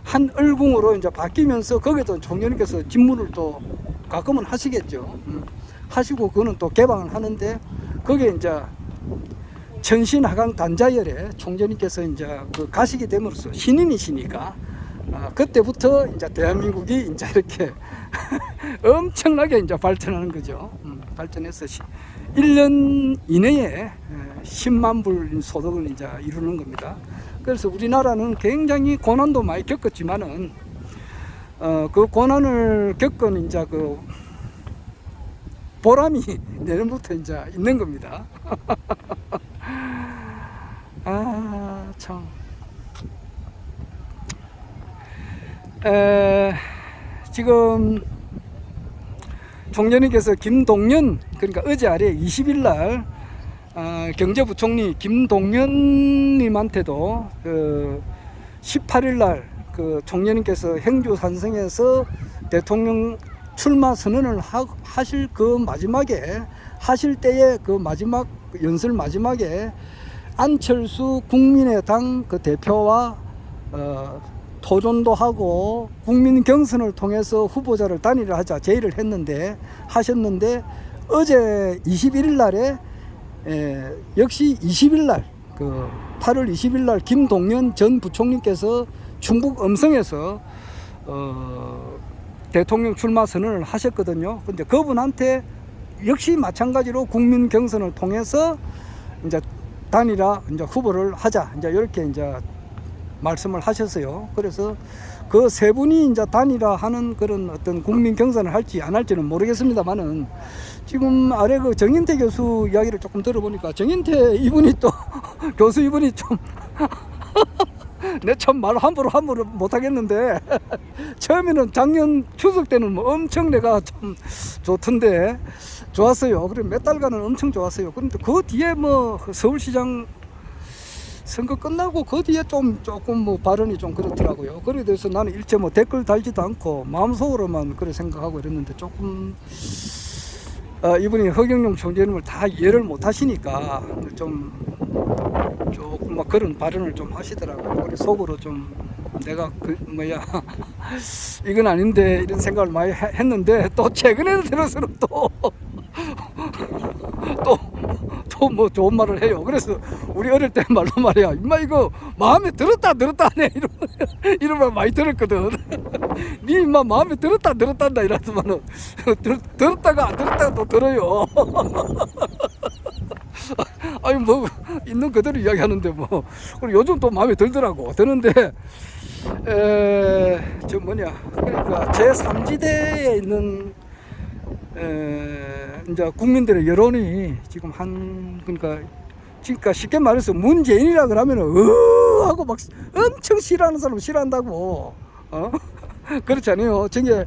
한을궁으로 이제 바뀌면서 거기도 총재님께서 직무를 또 가끔은 하시겠죠. 하시고 그거는 또 개방을 하는데 거기에 이제 천신하강 단자열에 총재님께서 이제 그 가시게 됨으로써 신인이시니까 그때부터 이제 대한민국이 이제 이렇게 엄청나게 이제 발전하는 거죠. 발전해서 1년 이내에 10만 불 소득을 이제 이루는 겁니다. 그래서 우리나라는 굉장히 고난도 많이 겪었지만은 그 고난을 겪은 이제 그 보람이 내년부터 이제 있는 겁니다. 아, 참. 지금 총재님께서 김동연, 그러니까 어제 아래 20일 날 경제부총리 김동연님한테도 18일 날 그 총재님께서 행주산성에서 대통령 출마 선언을 하실 그 마지막에 하실 때의 그 마지막 연설 마지막에 안철수 국민의당 그 대표와 토론도 하고 국민 경선을 통해서 후보자를 단일화하자 제의를 하셨는데 어제 21일 날에 역시 20일 날 그 8월 20일 날 김동연 전 부총리께서 충북 음성에서 대통령 출마 선언을 하셨거든요. 근데 그분한테 역시 마찬가지로 국민 경선을 통해서 이제 단일화 이제 후보를 하자 이제 이렇게 이제 말씀을 하셨어요. 그래서 그 세 분이 이제 단일화하는 그런 어떤 국민 경선을 할지 안 할지는 모르겠습니다만은 지금 아래 그 정인태 교수 이야기를 조금 들어보니까 정인태 이분이 또 교수 이분이 좀 내 참 말 함부로 못하겠는데 처음에는 작년 추석 때는 뭐 엄청 내가 참 좋던데 좋았어요. 그래 몇 달간은 엄청 좋았어요. 그런데 그 뒤에 뭐 서울시장 선거 끝나고 그 뒤에 조금 뭐 발언이 좀 그렇더라고요. 그래 돼서 나는 일체 뭐 댓글 달지도 않고 마음속으로만 그래 생각하고 이랬는데 조금 이분이 허경영 총재님을 다 이해를 못 하시니까 조금 막 그런 발언을 좀 하시더라고요. 그래 속으로 좀 내가 이건 아닌데 이런 생각을 많이 했는데 또 최근에 들어서는 또 뭐 좋은 말을 해요. 그래서 우리 어릴 때 말로 말이야 임마 이거 마음에 들었다 하네 이런 말 많이 들었거든. 니 임마 마음에 들었다 이러더만은 들었다가 또 들어요. 아니 뭐 있는 그대로 이야기하는데 뭐 그리고 요즘 또 마음에 드는데 저 그러니까 제3지대에 있는 이제 국민들의 여론이 지금 그러니까 쉽게 말해서 문재인이라 그러면 하고 막 엄청 싫어하는 사람 싫어한다고 그렇잖아요. 저게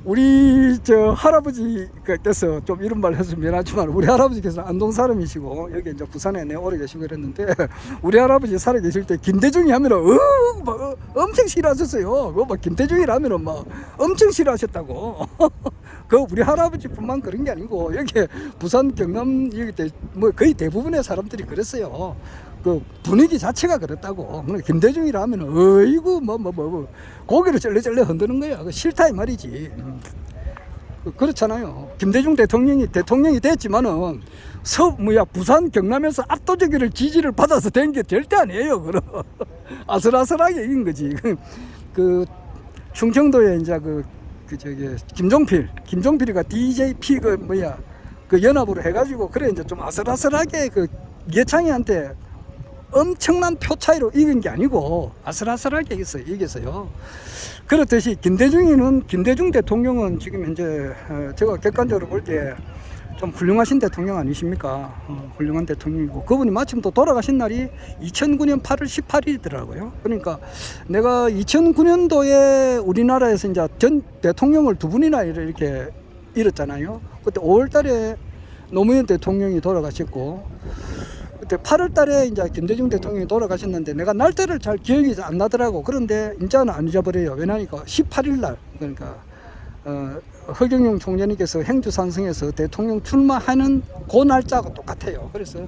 우리 저 할아버지께서 좀 이런 말 해서 미안하지만 우리 할아버지께서 안동 사람이시고 여기 이제 부산에 오래 계시고 그랬는데 우리 할아버지 살아 계실 때 김대중이 하면은 막 엄청 싫어하셨어요. 그거 막 김대중이라면은 막 엄청 싫어하셨다고. 그 우리 할아버지뿐만 그런 게 아니고 여기 부산 경남 여기 뭐 거의 대부분의 사람들이 그랬어요. 그 분위기 자체가 그랬다고. 김대중이라면 어이구 뭐 고개를 쩔레쩔레 흔드는 거야. 그 싫다 이 말이지. 그렇잖아요. 김대중 대통령이 됐지만은 부산 경남에서 압도적인 지지를 받아서 된 게 절대 아니에요. 그럼 아슬아슬하게 이긴 거지. 그 충청도에 이제 김종필이가 DJP 그 연합으로 해가지고 그래 이제 좀 아슬아슬하게 그 예창이한테 엄청난 표 차이로 이긴 게 아니고 아슬아슬하게 이겼어요. 그렇듯이 김대중 대통령은 지금 현재 제가 객관적으로 볼 때 좀 훌륭하신 대통령 아니십니까? 훌륭한 대통령이고 그분이 마침 또 돌아가신 날이 2009년 8월 18일이더라고요. 그러니까 내가 2009년도에 우리나라에서 이제 전 대통령을 두 분이나 이렇게 잃었잖아요. 그때 5월달에 노무현 대통령이 돌아가셨고 그때 8월달에 이제 김대중 대통령이 돌아가셨는데 내가 날짜를 잘 기억이 안 나더라고. 그런데 인자는 안 잊어버려요. 왜냐니까 18일 날 그러니까 허경영 총재님께서 행주산성에서 대통령 출마하는 그 날짜하고 똑같아요. 그래서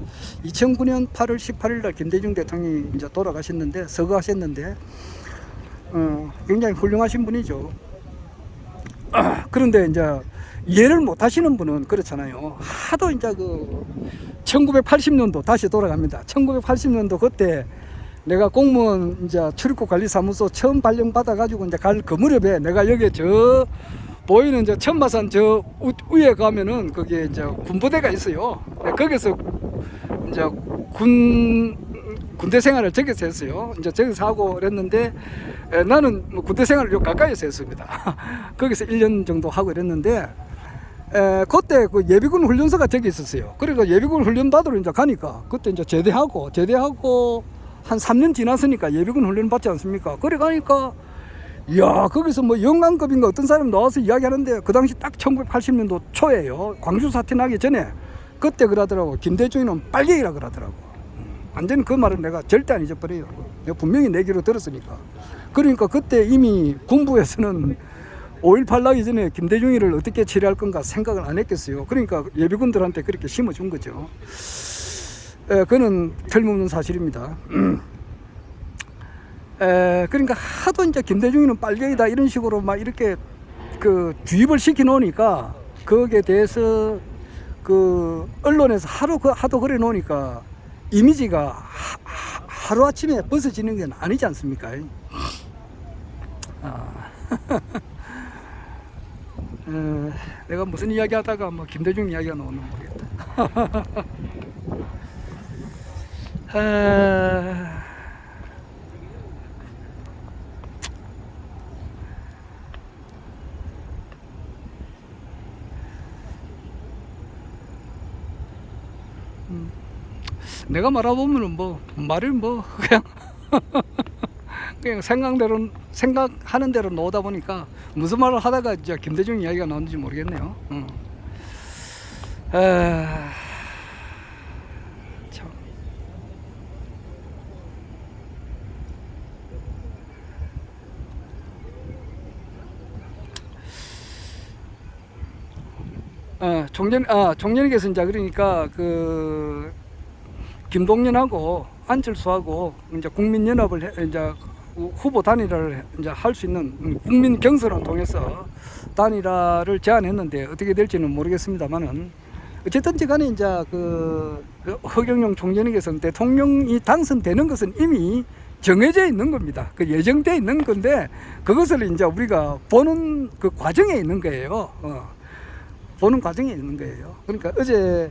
2009년 8월 18일 날 김대중 대통령이 이제 돌아가셨는데, 서거하셨는데, 굉장히 훌륭하신 분이죠. 그런데 이제 이해를 못 하시는 분은 그렇잖아요. 하도 이제 1980년도 다시 돌아갑니다. 1980년도 그때 내가 공무원 이제 출입국 관리사무소 처음 발령받아가지고 이제 갈 그 무렵에 내가 여기 저 보이는 이제 천마산 저 위에 가면은 거기에 이제 군부대가 있어요. 거기서 이제 군대 생활을 저기서 했어요. 이제 저기서 하고 그랬는데, 나는 뭐 군대 생활을 요 가까이서 했습니다. 거기서 1년 정도 하고 그랬는데, 그때 그 예비군 훈련소가 저기 있었어요. 그러니까 예비군 훈련 받으러 이제 가니까 그때 이제 제대하고 한 3년 지났으니까 예비군 훈련 받지 않습니까? 그래 가니까 이야, 거기서 뭐 영관급인가 어떤 사람 나와서 이야기하는데, 그 당시 딱 1980년도 초에요. 광주 사태 나기 전에 그때 그러더라고. 김대중이는 빨갱이라 그러더라고. 완전 그 말은 내가 절대 안 잊어버려요. 내가 분명히 내 귀로 들었으니까. 그러니까 그때 이미 군부에서는 5.18 나기 전에 김대중이를 어떻게 처리할 건가 생각을 안 했겠어요. 그러니까 예비군들한테 그렇게 심어준 거죠. 그는 틀림없는 사실입니다. 그러니까 하도 이제 김대중이는 빨갱이다 이런 식으로 막 이렇게 그 주입을 시켜 놓으니까, 거기에 대해서 그 언론에서 하도 그래 놓으니까 이미지가 하루아침에 벗어지는 건 아니지 않습니까? 내가 무슨 이야기 하다가 뭐 김대중 이야기가 나오는 모르겠다. 내가 말해보면은 뭐 말을 뭐 그냥 생각하는 대로 나오다 보니까 무슨 말을 하다가 이제 김대중 이야기가 나오는지 모르겠네요. 참. 종전에게서 이제 그러니까 그 김동연하고 안철수하고 이제 국민연합을 이제 후보 단일화를 이제 할 수 있는 국민 경선을 통해서 단일화를 제안했는데 어떻게 될지는 모르겠습니다만은, 어쨌든지 간에 이제 그 허경영 총재님께서는 대통령이 당선되는 것은 이미 정해져 있는 겁니다. 그 예정돼 있는 건데, 그것을 이제 우리가 보는 그 과정에 있는 거예요. 보는 과정에 있는 거예요. 그러니까 어제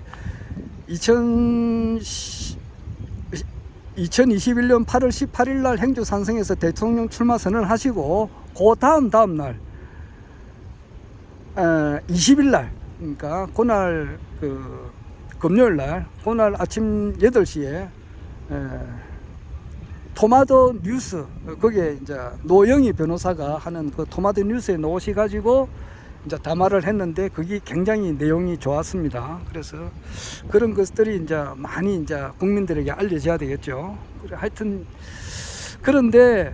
2021년 8월 18일 날 행주 산성에서 대통령 출마 선언을 하시고, 그 다음 날 20일 날, 그러니까 그날 그 금요일 날, 그날 아침 8시에 토마토 뉴스, 거기에 이제 노영희 변호사가 하는 그 토마토 뉴스에 나오시 가지고 이제 담화를 했는데, 그게 굉장히 내용이 좋았습니다. 그래서 그런 것들이 이제 많이 이제 국민들에게 알려져야 되겠죠. 그래, 하여튼 그런데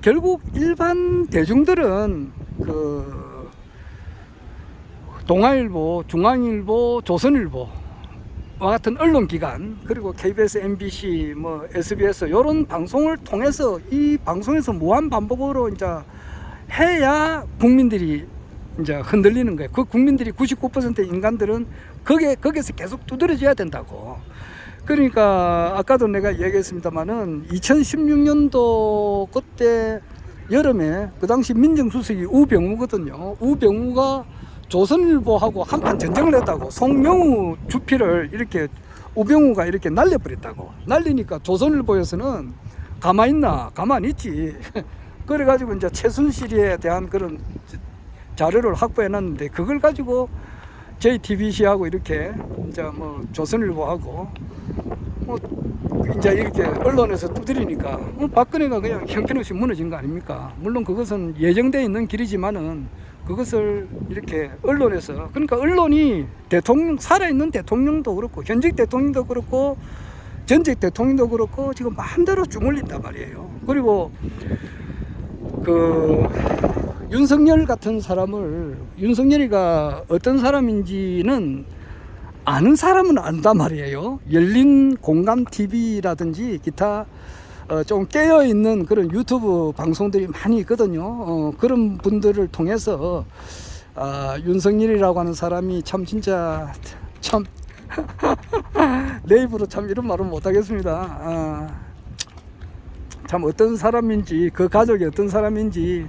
결국 일반 대중들은 그 동아일보, 중앙일보, 조선일보 와 같은 언론기관, 그리고 KBS, MBC, 뭐 SBS 이런 방송을 통해서, 이 방송에서 무한 반복으로 이제 해야 국민들이 이제 흔들리는 거예요. 그 국민들이 99%의 인간들은 거기에서 계속 두드려져야 된다고. 그러니까 아까도 내가 얘기했습니다만은 2016년도 그때 여름에 그 당시 민정수석이 우병우거든요. 우병우가 조선일보하고 한판 전쟁을 했다고. 송명우 주필을 이렇게 우병우가 이렇게 날려버렸다고. 날리니까 조선일보에서는 가만히 있나? 가만히 있지. 그래가지고 이제 최순실에 대한 그런 자료를 확보해 놨는데, 그걸 가지고 JTBC하고 이렇게 이제 뭐 조선일보하고 뭐 이제 이렇게 언론에서 두드리니까 박근혜가 그냥 형편없이 무너진 거 아닙니까? 물론 그것은 예정되어 있는 길이지만은 그것을 이렇게 언론에서, 그러니까 언론이 대통령, 살아있는 대통령도 그렇고 현직 대통령도 그렇고 전직 대통령도 그렇고 지금 마음대로 주물린단 말이에요. 그리고 그 윤석열 같은 사람을, 윤석열이가 어떤 사람인지는 아는 사람은 안단 말이에요. 열린 공감 TV라든지 기타 좀 깨어있는 그런 유튜브 방송들이 많이 있거든요. 그런 분들을 통해서 윤석열이라고 하는 사람이 참 진짜 참 내 입으로 참 이런 말은 못하겠습니다. 참 어떤 사람인지, 그 가족이 어떤 사람인지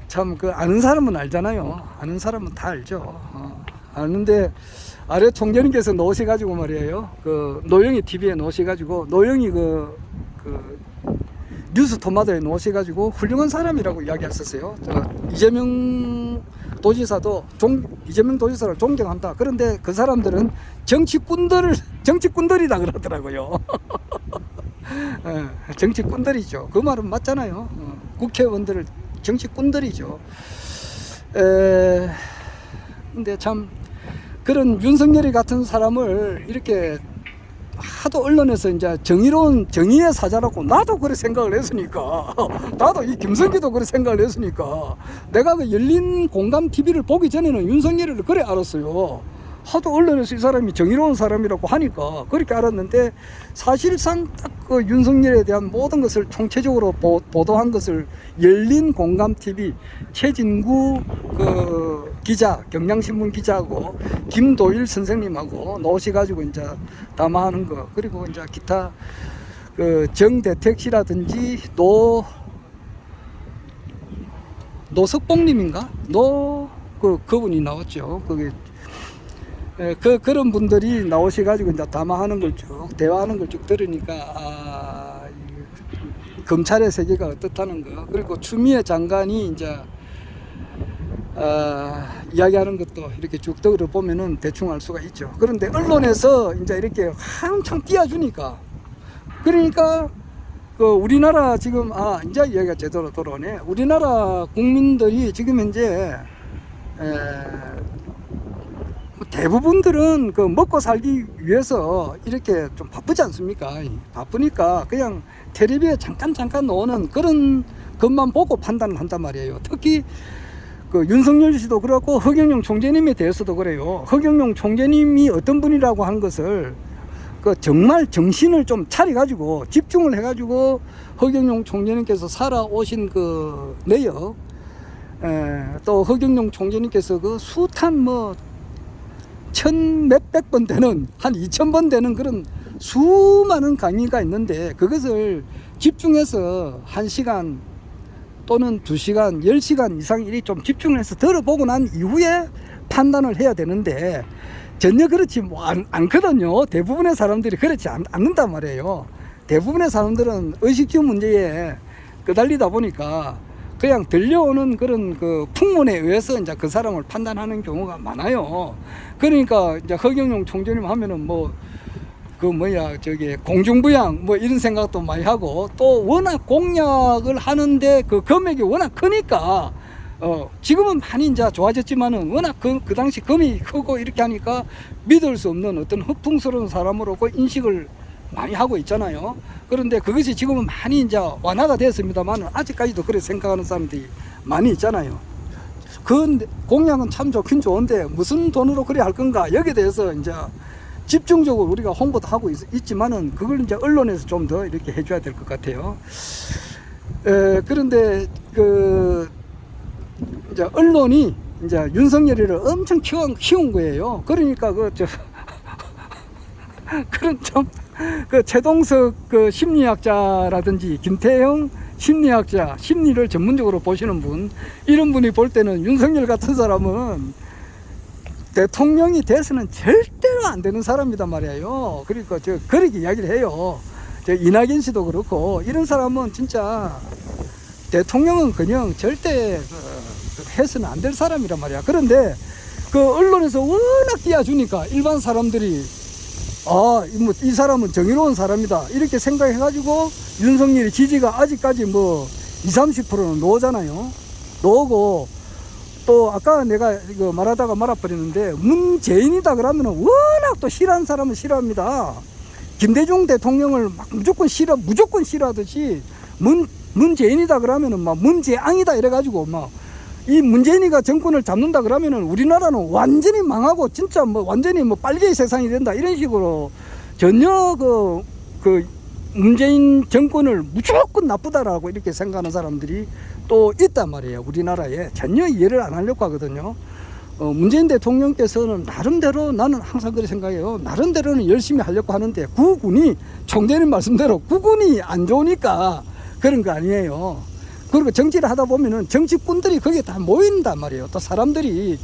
참 그 아는 사람은 알잖아요. 아는 사람은 다 알죠. 아는데 아래 총재님께서 놓으셔가지고 말이에요. 그 노영이 TV에 놓으셔가지고, 노영이 그 뉴스 토마토에 놓으셔가지고 훌륭한 사람이라고 이야기했었어요. 이재명 도지사를 존경한다. 그런데 그 사람들은 정치꾼들이다 그러더라고요. 정치꾼들이죠. 그 말은 맞잖아요. 국회의원들을 정치꾼들이죠. 근데 참 그런 윤석열이 같은 사람을 이렇게 하도 언론에서 이제 정의의 사자라고 나도 그렇게 생각을 했으니까, 나도 이 김성기도 그렇게 생각을 했으니까, 내가 그 열린 공감 TV를 보기 전에는 윤석열을 그래 알았어요. 하도 언론에서 이 사람이 정의로운 사람이라고 하니까 그렇게 알았는데, 사실상 딱 그 윤석열에 대한 모든 것을 총체적으로 보도한 것을 열린 공감 TV 최진구 그 기자, 경향신문 기자하고 김도일 선생님하고 놓으셔가지고 이제 담화하는 거, 그리고 이제 기타 그 정대택 씨라든지 노석봉님인가? 그분이 나왔죠. 그게 그런 분들이 나오셔가지고 이제 담화하는 걸 쭉, 대화하는 걸 쭉 들으니까, 검찰의 세계가 어떻다는 거, 그리고 추미애 장관이 이제, 이야기하는 것도 이렇게 쭉 들어보면은 대충 알 수가 있죠. 그런데 언론에서 이제 이렇게 한창 띄워주니까, 그러니까, 우리나라 지금, 이제 이야기가 제대로 돌아오네. 우리나라 국민들이 지금 현재, 대부분들은 그 먹고 살기 위해서 이렇게 좀 바쁘지 않습니까? 바쁘니까 그냥 텔레비에 잠깐 나오는 그런 것만 보고 판단을 한단 말이에요. 특히 그 윤석열 씨도 그렇고 허경영 총재님에 대해서도 그래요. 허경영 총재님이 어떤 분이라고 하는 것을 그 정말 정신을 좀 차려가지고 집중을 해가지고 허경영 총재님께서 살아오신 그 내역, 또 허경영 총재님께서 그 숱한 몇백 번 되는, 한 2000번 되는 그런 수많은 강의가 있는데, 그것을 집중해서 1시간 또는 2시간, 10시간 이상 이렇게 좀 집중을 해서 들어보고 난 이후에 판단을 해야 되는데, 전혀 그렇지 않거든요. 대부분의 사람들이 그렇지 않는단 말이에요. 대부분의 사람들은 의식주 문제에 끄달리다 보니까 그냥 들려오는 그런 그 풍문에 의해서 이제 그 사람을 판단하는 경우가 많아요. 그러니까 이제 허경영 총재님 하면은 공중부양 이런 생각도 많이 하고, 또 워낙 공약을 하는데 그 금액이 워낙 크니까, 지금은 많이 이제 좋아졌지만은 워낙 그 당시 금이 크고 이렇게 하니까 믿을 수 없는 어떤 허풍스러운 사람으로 그 인식을 많이 하고 있잖아요. 그런데 그것이 지금은 많이 이제 완화가 됐습니다만 아직까지도 그렇게 생각하는 사람들이 많이 있잖아요. 그 공약은 참 좋긴 좋은데 무슨 돈으로 그래 할 건가, 여기에 대해서 이제 집중적으로 우리가 홍보도 하고 있지만은 그걸 이제 언론에서 좀 더 이렇게 해줘야 될 것 같아요. 그런데 이제 언론이 이제 윤석열이를 엄청 키운 거예요. 그러니까 그런 좀 최동석 심리학자라든지 김태형 심리학자, 심리를 전문적으로 보시는 분, 이런 분이 볼 때는 윤석열 같은 사람은 대통령이 돼서는 절대로 안 되는 사람이단 말이에요. 그러니까 그렇게 이야기를 해요. 이낙연 씨도 그렇고, 이런 사람은 진짜 대통령은 그냥 절대 해서는 안 될 사람이란 말이야. 그런데 언론에서 워낙 띄워주니까 일반 사람들이 이 사람은 정의로운 사람이다 이렇게 생각해가지고 윤석열이 지지가 아직까지 20-30%는 나오잖아요. 나오고, 또 아까 내가 이거 말하다가 말아버리는데, 문재인이다 그러면 워낙 또 싫어하는 사람은 싫어합니다. 김대중 대통령을 무조건 싫어하듯이 문재인이다 그러면은 문재앙이다 이래가지고 이 문재인이가 정권을 잡는다 그러면은 우리나라는 완전히 망하고 진짜 뭐 완전히 뭐 빨개의 세상이 된다 이런 식으로 전혀 그 문재인 정권을 무조건 나쁘다라고 이렇게 생각하는 사람들이 또 있단 말이에요. 우리나라에 전혀 이해를 안 하려고 하거든요. 문재인 대통령께서는 나름대로, 나는 항상 그렇게 생각해요. 나름대로는 열심히 하려고 하는데 국군이, 총재님 말씀대로 국군이 안 좋으니까 그런 거 아니에요. 그리고 정치를 하다 보면은 정치꾼들이 거기에 다 모인단 말이에요. 또 사람들이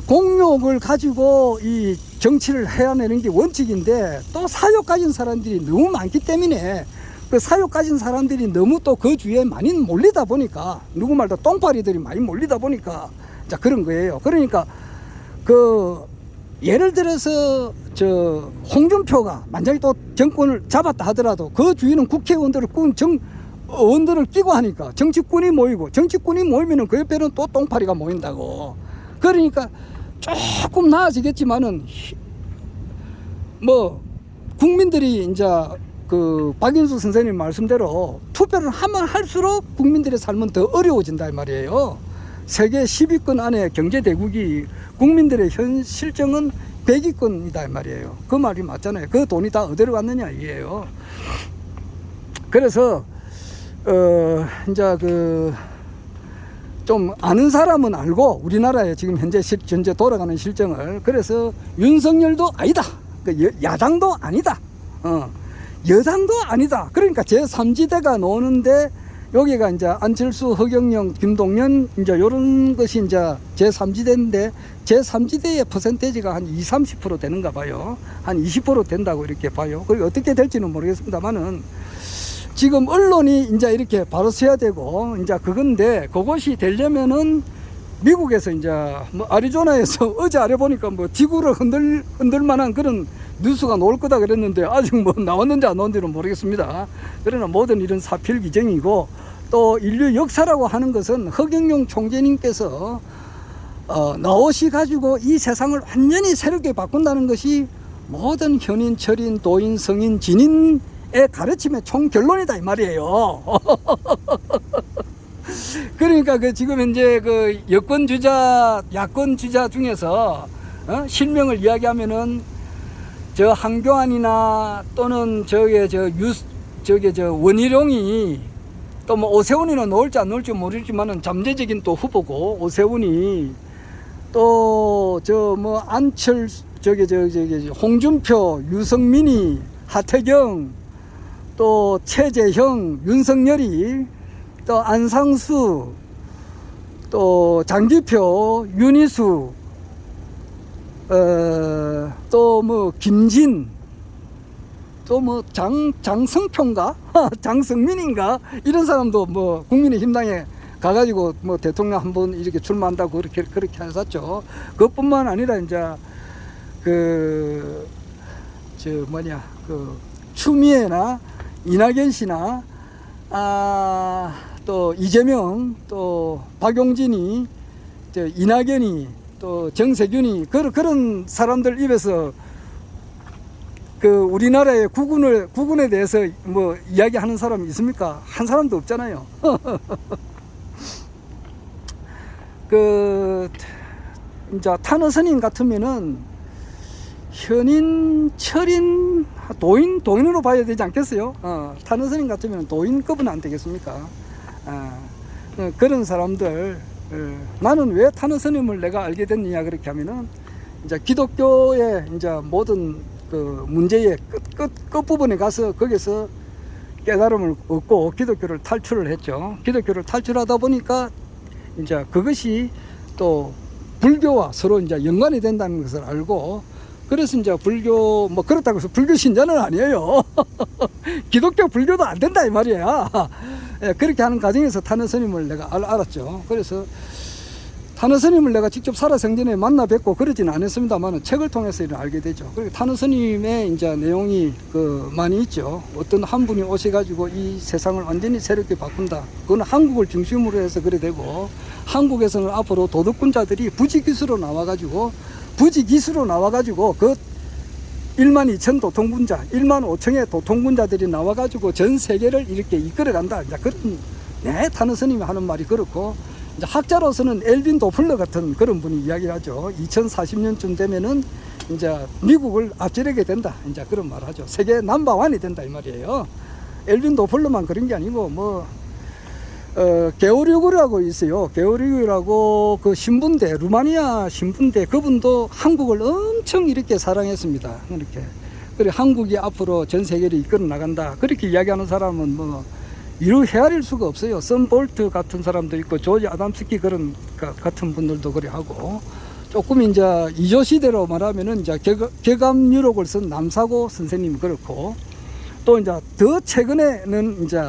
공력을 가지고 이 정치를 해야내는 게 원칙인데 또 사욕 가진 사람들이 너무 많기 때문에 그 사욕 가진 사람들이 너무 또 그 주위에 많이 몰리다 보니까, 누구 말도 똥파리들이 많이 몰리다 보니까 자 그런 거예요. 그러니까 그 예를 들어서 저 홍준표가 만약에 또 정권을 잡았다 하더라도 그 주위는 국회의원들을 의원들을 끼고 하니까 정치꾼이 모이고, 정치꾼이 모이면은 그 옆에는 또 똥파리가 모인다고. 그러니까 조금 나아지겠지만은 뭐 국민들이 이제 그 박인수 선생님 말씀대로 투표를 하면 할수록 국민들의 삶은 더 어려워진다 이 말이에요. 세계 10위권 안에 경제대국이 국민들의 현 실정은 100위권이다 이 말이에요. 그 말이 맞잖아요. 그 돈이 다 어디로 갔느냐 이게요. 그래서 이제 좀 아는 사람은 알고 우리나라에 지금 현재 돌아가는 실정을. 그래서 윤석열도 아니다. 야당도 아니다. 여당도 아니다. 그러니까 제3지대가 나오는데 여기가 이제 안철수, 허경영, 김동연 이제 요런 것이 이제 제3지대인데 제3지대의 퍼센테이지가 한 20, 30% 되는가 봐요. 한 20% 된다고 이렇게 봐요. 그리고 어떻게 될지는 모르겠습니다만은 지금 언론이 이제 이렇게 바로 서야 되고 이제 그건데, 그것이 되려면은 미국에서 이제 뭐 아리조나에서 어제 아래 보니까 뭐 지구를 흔들 만한 그런 뉴스가 나올 거다 그랬는데 아직 뭐 나왔는지 안 나온지는 모르겠습니다. 그러나 모든 일은 사필귀정이고, 또 인류 역사라고 하는 것은 허경영 총재님께서 나오시 가지고 이 세상을 완전히 새롭게 바꾼다는 것이 모든 현인, 철인, 도인, 성인, 진인의 가르침의 총결론이다 이 말이에요. 그러니까 지금 현재 여권 주자, 야권 주자 중에서 실명을 이야기하면은 저 한교안이나 또는 원희룡이, 또 뭐 오세훈이는 나올지 안 나올지 모르지만은 잠재적인 또 후보고, 오세훈이 또 뭐 홍준표, 유승민이, 하태경, 또 최재형, 윤석열이, 또 안상수, 또 장기표, 윤희수, 또 뭐 김진, 또 뭐 장성표인가 장성민인가 이런 사람도 뭐 국민의힘당에 가가지고 뭐 대통령 한번 이렇게 출마한다고 그렇게 하셨죠. 그것뿐만 아니라 이제 추미애나 이낙연 씨나 또 이재명, 또 박용진이, 이낙연이, 또 정세균이, 그런 사람들 입에서 우리나라의 국군에 대해서 뭐 이야기하는 사람이 있습니까? 한 사람도 없잖아요. 이제 탄허스님 같으면은 현인, 철인, 도인으로 봐야 되지 않겠어요? 탄허스님 같으면 도인급은 안 되겠습니까? 그런 사람들, 나는 왜 탄허스님을 내가 알게 됐느냐 그렇게 하면은 이제 기독교의 이제 모든 문제의 끝부분에 가서 거기서 깨달음을 얻고 기독교를 탈출을 했죠. 기독교를 탈출하다 보니까 이제 그것이 또 불교와 서로 이제 연관이 된다는 것을 알고, 그래서 이제 불교, 뭐 그렇다고 해서 불교 신자는 아니에요. 기독교, 불교도 안 된다 이 말이야. 그렇게 하는 과정에서 탄허스님을 내가 알았죠. 그래서 탄허스님을 내가 직접 살아생전에 만나 뵙고 그러지는 않았습니다만 책을 통해서 알게 되죠. 그리고 탄허스님의 이제 내용이 많이 있죠. 어떤 한 분이 오셔가지고 이 세상을 완전히 새롭게 바꾼다. 그건 한국을 중심으로 해서 그래 되고, 한국에서는 앞으로 도덕군자들이 부지기수로 나와가지고 그 1만 2천 도통군자, 1만 5천의 도통군자들이 나와가지고 전 세계를 이렇게 이끌어간다. 이제 그런, 탄허스님이 하는 말이 그렇고, 이제 학자로서는 엘빈 도플러 같은 그런 분이 이야기하죠. 2040년쯤 되면은 이제 미국을 앞지르게 된다. 이제 그런 말 하죠. 세계 넘버원이 된다 이 말이에요. 엘빈 도플러만 그런 게 아니고 게오르그라고 있어요. 게오르그라고 그 신분대, 루마니아 신분대 그분도 한국을 엄청 이렇게 사랑했습니다. 이렇게. 그래 한국이 앞으로 전 세계를 이끌어 나간다. 그렇게 이야기하는 사람은 이루 헤아릴 수가 없어요. 선 볼트 같은 사람도 있고 조지 아담스키 그런 같은 분들도 그래 하고 조금 이제 이조 시대로 말하면은 이제 개감 유록을 쓴 남사고 선생님 그렇고 또 이제 더 최근에는 이제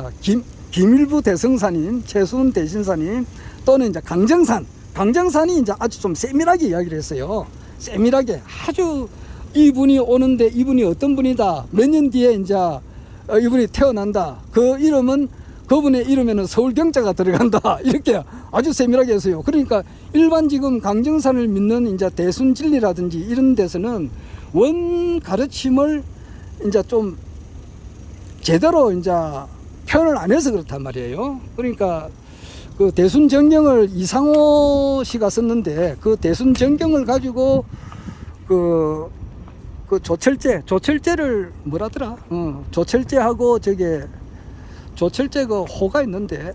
김일부 대성사님, 최수훈 대신사님 또는 이제 강정산이 이제 아주 좀 세밀하게 이야기를 했어요. 세밀하게 아주 이분이 오는데 이분이 어떤 분이다. 몇 년 뒤에 이제 이분이 태어난다. 그분의 이름에는 서울경자가 들어간다. 이렇게 아주 세밀하게 했어요. 그러니까 일반 지금 강정산을 믿는 이제 대순진리라든지 이런 데서는 원 가르침을 이제 좀 제대로 이제 표현을 안 해서 그렇단 말이에요. 그러니까 그 대순정경을 이상호 씨가 썼는데 그 대순정경을 가지고 그 조철제를 뭐라더라? 조철제하고 조철제 그 호가 있는데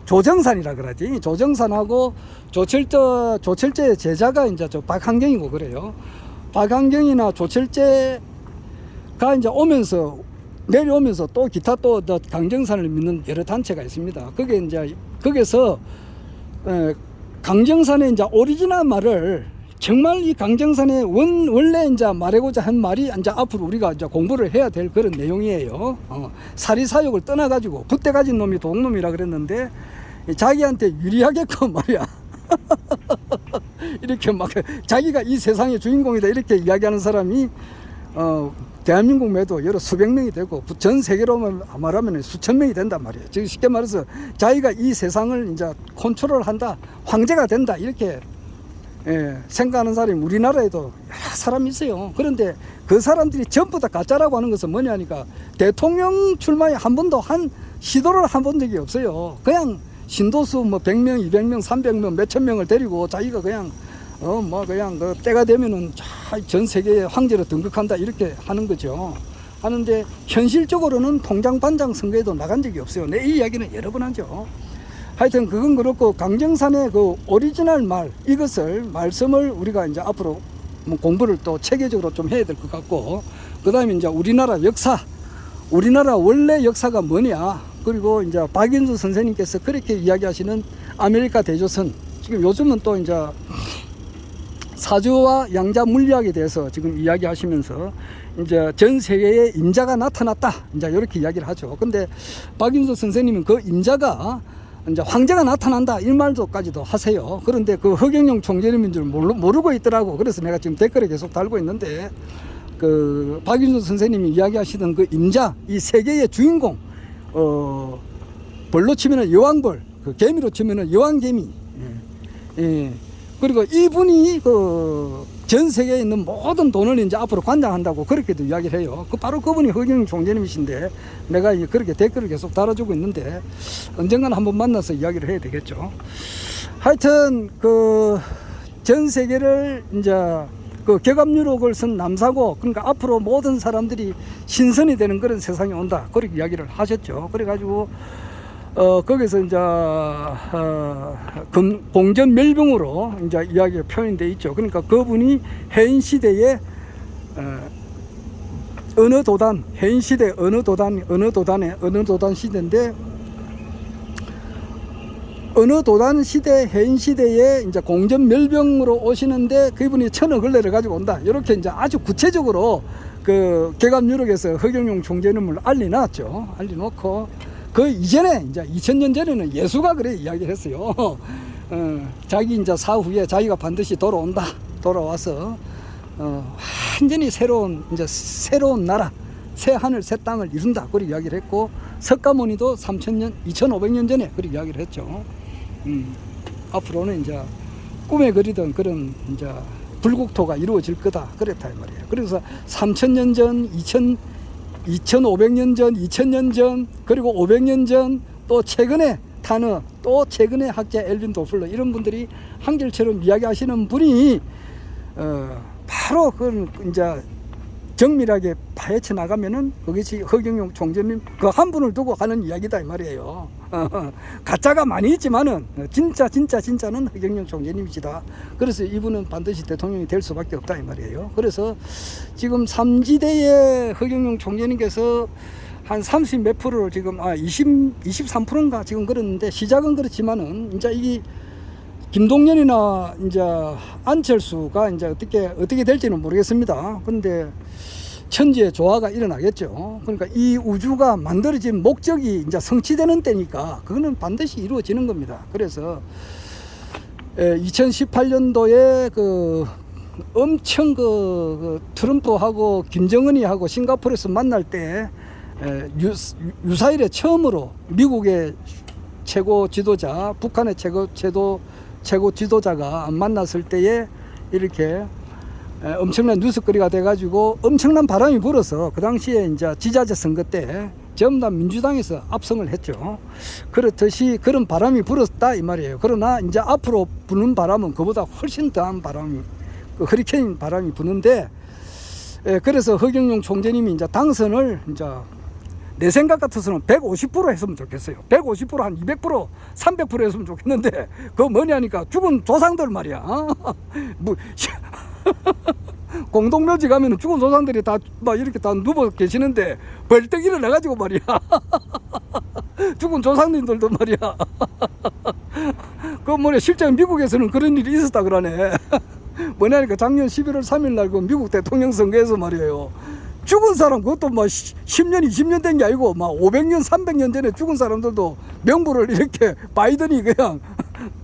조정산이라 그러지. 조정산하고 조철제 제자가 이제 박한경이고 그래요. 박한경이나 조철제가 이제 내려오면서 또 기타 또 강정산을 믿는 여러 단체가 있습니다. 그게 이제 거기서 강정산의 이제 오리지널 말을 정말 이 강정산의 원래 이제 말하고자 한 말이 이제 앞으로 우리가 이제 공부를 해야 될 그런 내용이에요. 사리사욕을 떠나가지고 붓대 가진 놈이 도둑놈이라 그랬는데 자기한테 유리하게끔 말이야. 이렇게 막 자기가 이 세상의 주인공이다 이렇게 이야기하는 사람이 대한민국 매도 여러 수백 명이 되고 전 세계로 말하면 수천 명이 된단 말이에요. 즉 쉽게 말해서 자기가 이 세상을 이제 컨트롤한다, 황제가 된다 이렇게 생각하는 사람이 우리나라에도 여러 사람이 있어요. 그런데 그 사람들이 전부 다 가짜라고 하는 것은 뭐냐니까 대통령 출마에 한 번도 시도를 한 번 적이 없어요. 그냥 신도수 100명, 200명, 300명, 몇천 명을 데리고 자기가 그냥 그냥 때가 되면은 전 세계의 황제로 등극한다 이렇게 하는 거죠. 하는데 현실적으로는 통장 반장 선거에도 나간 적이 없어요. 내 이 이야기는 여러 번 하죠. 하여튼 그건 그렇고 강정산의 그 오리지널 말씀을 우리가 이제 앞으로 공부를 또 체계적으로 좀 해야 될 것 같고 그 다음에 이제 우리나라 원래 역사가 뭐냐 그리고 이제 박인수 선생님께서 그렇게 이야기하시는 아메리카 대조선 지금 요즘은 또 이제 사주와 양자 물리학에 대해서 지금 이야기하시면서 이제 전 세계에 임자가 나타났다 이제 이렇게 이야기를 하죠. 근데 박인수 선생님은 그 임자가 이제 황제가 나타난다 이 말도까지도 하세요. 그런데 그 허경영 총재님인 줄 모르고 있더라고. 그래서 내가 지금 댓글에 계속 달고 있는데 그 박윤수 선생님이 이야기하시던 그 임자 이 세계의 주인공 벌로 치면은 여왕벌 그 개미로 치면은 여왕개미 그리고 이분이 그 전 세계에 있는 모든 돈을 이제 앞으로 관장한다고 그렇게도 이야기를 해요. 바로 그분이 허경영 총재님이신데 내가 그렇게 댓글을 계속 달아주고 있는데 언젠가는 한번 만나서 이야기를 해야 되겠죠. 하여튼 그 전 세계를 이제 그 개감유록을 쓴 남사고 그러니까 앞으로 모든 사람들이 신선이 되는 그런 세상이 온다 그렇게 이야기를 하셨죠. 그래가지고 거기서 이제 공전 멸병으로 이제 이야기가 표현되어 있죠. 그러니까 그분이 해인 시대에 어느 도단 해인 시대 어느 도단 시대인데 어느 도단 시대 해인 시대에 이제 공전 멸병으로 오시는데 그분이 천어걸레를 가지고 온다. 이렇게 이제 아주 구체적으로 그 개감유록에서 허경영 총재님을 알려놨죠. 알려놓고. 그 이전에 이제 2000년 전에는 예수가 그래 이야기를 했어요. 자기 이제 사후에 자기가 반드시 돌아와서 완전히 새로운 나라, 새 하늘, 새 땅을 이룬다. 그렇게 이야기를 했고 석가모니도 3000년, 2500년 전에 그렇게 이야기를 했죠. 앞으로는 이제 꿈에 그리던 그런 이제 불국토가 이루어질 거다. 그랬다 이 말이에요. 그래서 3000년 전, 2500년 전, 2000년 전, 그리고 500년 전, 또 최근에 탄어, 또 최근에 학자 엘빈 도플러 이런 분들이 한결처럼 이야기하시는 분이 바로 그걸 이제 정밀하게 파헤쳐 나가면은 그것이 허경영 총재님 그 한 분을 두고 하는 이야기다 이 말이에요. 가짜가 많이 있지만은 진짜는 허경영 총재님이시다. 그래서 이분은 반드시 대통령이 될 수밖에 없다 이 말이에요. 그래서 지금 3지대의 허경영 총재님께서 한 30 몇 프로를 지금 23%인가 지금 그랬는데 시작은 그렇지만은 이제 이게 김동연이나 이제 안철수가 이제 어떻게 될지는 모르겠습니다. 그런데 천지의 조화가 일어나겠죠. 그러니까 이 우주가 만들어진 목적이 이제 성취되는 때니까 그거는 반드시 이루어지는 겁니다. 그래서 2018년도에 그 엄청 그 트럼프하고 김정은이 하고 싱가포르에서 만날 때 유사일에 처음으로 미국의 최고 지도자, 북한의 최고 지도자가 만났을 때에 이렇게 엄청난 뉴스거리가 돼가지고 엄청난 바람이 불어서 그 당시에 이제 지자체 선거 때 전부 다 민주당에서 압승을 했죠. 그렇듯이 그런 바람이 불었다 이 말이에요. 그러나 이제 앞으로 부는 바람은 그보다 훨씬 더한 바람이 그 허리케인 바람이 부는데 그래서 허경영 총재님이 이제 당선을 이제 내 생각 같아서는 150% 했으면 좋겠어요. 150%, 한 200%, 300% 했으면 좋겠는데, 그거 뭐냐니까 죽은 조상들 말이야. 뭐, 공동묘지 가면은 죽은 조상들이 다 막 이렇게 다 누워 계시는데, 벌떡 일어나가지고 말이야. 죽은 조상님들도 말이야. 그 뭐냐, 실제 미국에서는 그런 일이 있었다 그러네. 뭐냐니까 작년 11월 3일 날 그 미국 대통령 선거에서 말이에요. 죽은 사람 그것도 뭐 10년 20년 된 게 아니고 막 500년 300년 전에 죽은 사람들도 명부를 이렇게 바이든이 그냥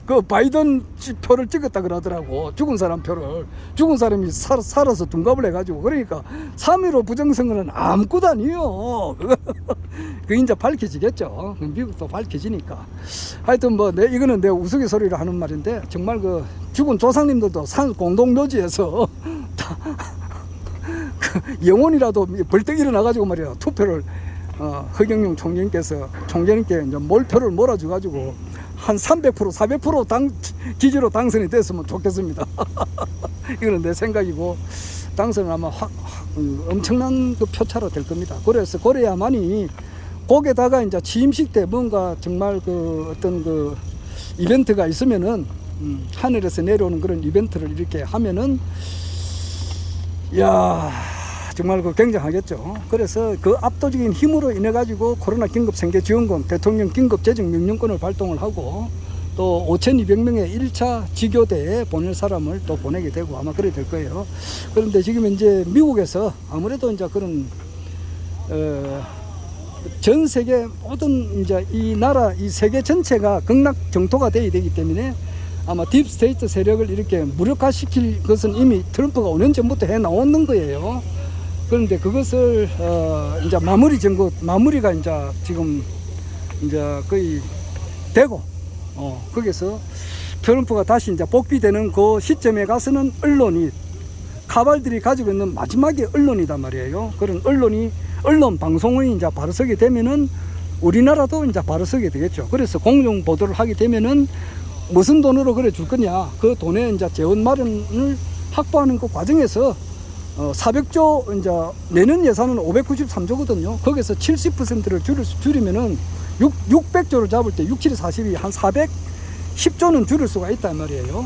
그 바이든 표를 찍었다 그러더라고. 죽은 사람 표를. 죽은 사람이 살아서 둔갑을 해가지고. 그러니까 3.15 부정선거는 아무것도 아니에요. 그 이제 밝혀지겠죠. 미국도 밝혀지니까. 하여튼 뭐 이거는 내 우스갯소리를 하는 말인데 정말 그 죽은 조상님들도 공동묘지에서 다 영혼이라도 벌떡 일어나가지고 말이야 투표를 허경영 총재님께 이제 몰표를 몰아줘가지고 한 300% 400% 지지로 당선이 됐으면 좋겠습니다. 이거는 내 생각이고 당선은 아마 엄청난 그 표차로 될 겁니다. 그래야만이 거기에다가 이제 취임식 때 뭔가 정말 그 어떤 그 이벤트가 있으면은 하늘에서 내려오는 그런 이벤트를 이렇게 하면은 야 정말 그 굉장하겠죠. 그래서 그 압도적인 힘으로 인해 가지고 코로나 긴급 생계 지원금, 대통령 긴급 재정 명령권을 발동을 하고 또 5,200명의 1차 지교대에 보낼 사람을 또 보내게 되고 아마 그래 될 거예요. 그런데 지금 이제 미국에서 아무래도 이제 그런 전 세계 모든 이제 이 나라 이 세계 전체가 극락 정토가 돼야 되기 때문에 아마 딥스테이트 세력을 이렇게 무력화시킬 것은 이미 트럼프가 5년 전부터 해 나오는 거예요. 그런데 그것을 이제 마무리가 이제 지금 이제 거의 되고 거기서 트럼프가 다시 이제 복귀되는 그 시점에 가서는 언론이 카발들이 가지고 있는 마지막의 언론이단 말이에요. 그런 언론 방송이 이제 바로 서게 되면은 우리나라도 이제 바로 서게 되겠죠. 그래서 공정 보도를 하게 되면은 무슨 돈으로 그래 줄 거냐. 그 돈에 이제 재원 마련을 확보하는 그 과정에서 400조 이제 내년 예산은 593조거든요. 거기서 70%를 줄이면은 600조를 잡을 때 6, 7, 40이 한 410조는 줄일 수가 있단 말이에요.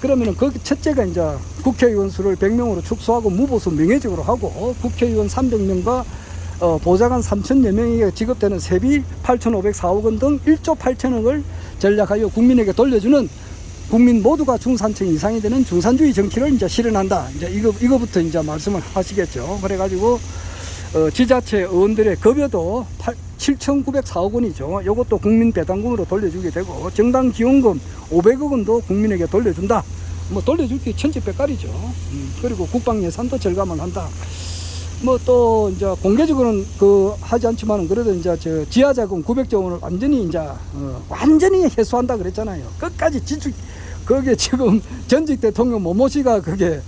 그러면은 그 첫째가 이제 국회의원 수를 100명으로 축소하고 무보수 명예직으로 하고 국회의원 300명과 보좌관 3,000여 명에게 지급되는 세비 8,504억 원 등 1조 8천억을 전략하여 국민에게 돌려주는 국민 모두가 중산층 이상이 되는 중산주의 정치를 이제 실현한다. 이제 이거부터 이제 말씀을 하시겠죠. 그래가지고 지자체 의원들의 급여도 7,904억 원이죠. 이것도 국민 배당금으로 돌려주게 되고 정당 지원금 500억 원도 국민에게 돌려준다. 뭐 돌려줄 게 천지백깔이죠. 그리고 국방 예산도 절감을 한다. 뭐 또 이제 공개적으로는 하지 않지만은 그래도 이제 지하자금 900조 원을 완전히 해소한다 그랬잖아요. 끝까지 거기에 지금 전직 대통령 모모씨가 그게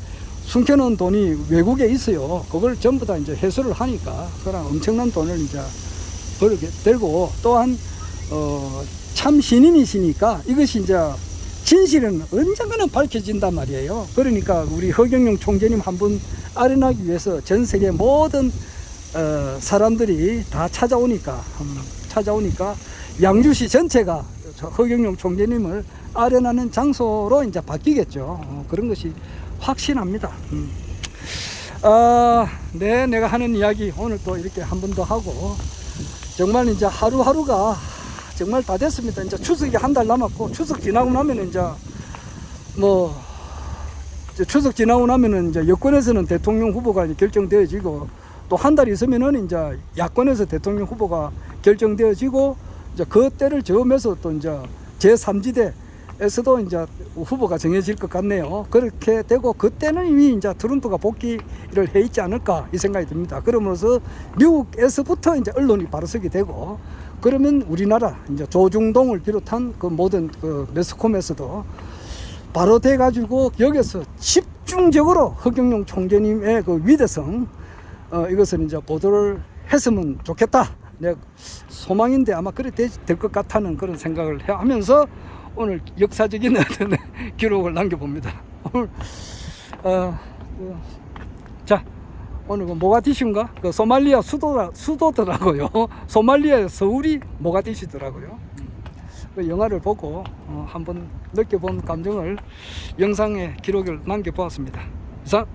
숨겨놓은 돈이 외국에 있어요. 그걸 전부 다 이제 해소를 하니까 그런 엄청난 돈을 이제 벌게 되고 또한 참 신인이시니까 이것이 이제 진실은 언젠가는 밝혀진단 말이에요. 그러니까 우리 허경영 총재님 한 분 아련하기 위해서 전 세계 모든 사람들이 다 찾아오니까 양주시 전체가 허경영 총재님을 아련하는 장소로 이제 바뀌겠죠. 그런 것이 확신합니다. 네, 내가 하는 이야기 오늘 또 이렇게 한 번 더 하고 정말 이제 하루하루가 정말 다 됐습니다. 이제 추석이 한 달 남았고 추석 지나고 나면은 이제 뭐 추석 지나고 나면은 이제 여권에서는 대통령 후보가 결정되어지고 또 한 달 있으면은 이제 야권에서 대통령 후보가 결정되어지고 이제 그 때를 저으면서 또 이제 제3지대에서도 이제 후보가 정해질 것 같네요. 그렇게 되고 그때는 이미 이제 트럼프가 복귀를 해 있지 않을까 이 생각이 듭니다. 그러면서 미국에서부터 이제 언론이 바로 서게 되고 그러면 우리나라 이제 조중동을 비롯한 그 모든 그 매스컴에서도 바로 돼 가지고 여기서 집중적으로 허경영 총재님의 그 위대성 이것을 이제 보도를 했으면 좋겠다. 내 소망인데 아마 그래 될 것 같다는 그런 생각을 하면서 오늘 역사적인 어떤 기록을 남겨봅니다. 오늘 자 오늘 그 모가디슈인가 그 소말리아 수도더라고요. 소말리아 서울이 모가디슈더라고요. 그 영화를 보고 한번 느껴본 감정을 영상에 기록을 남겨보았습니다. 이상.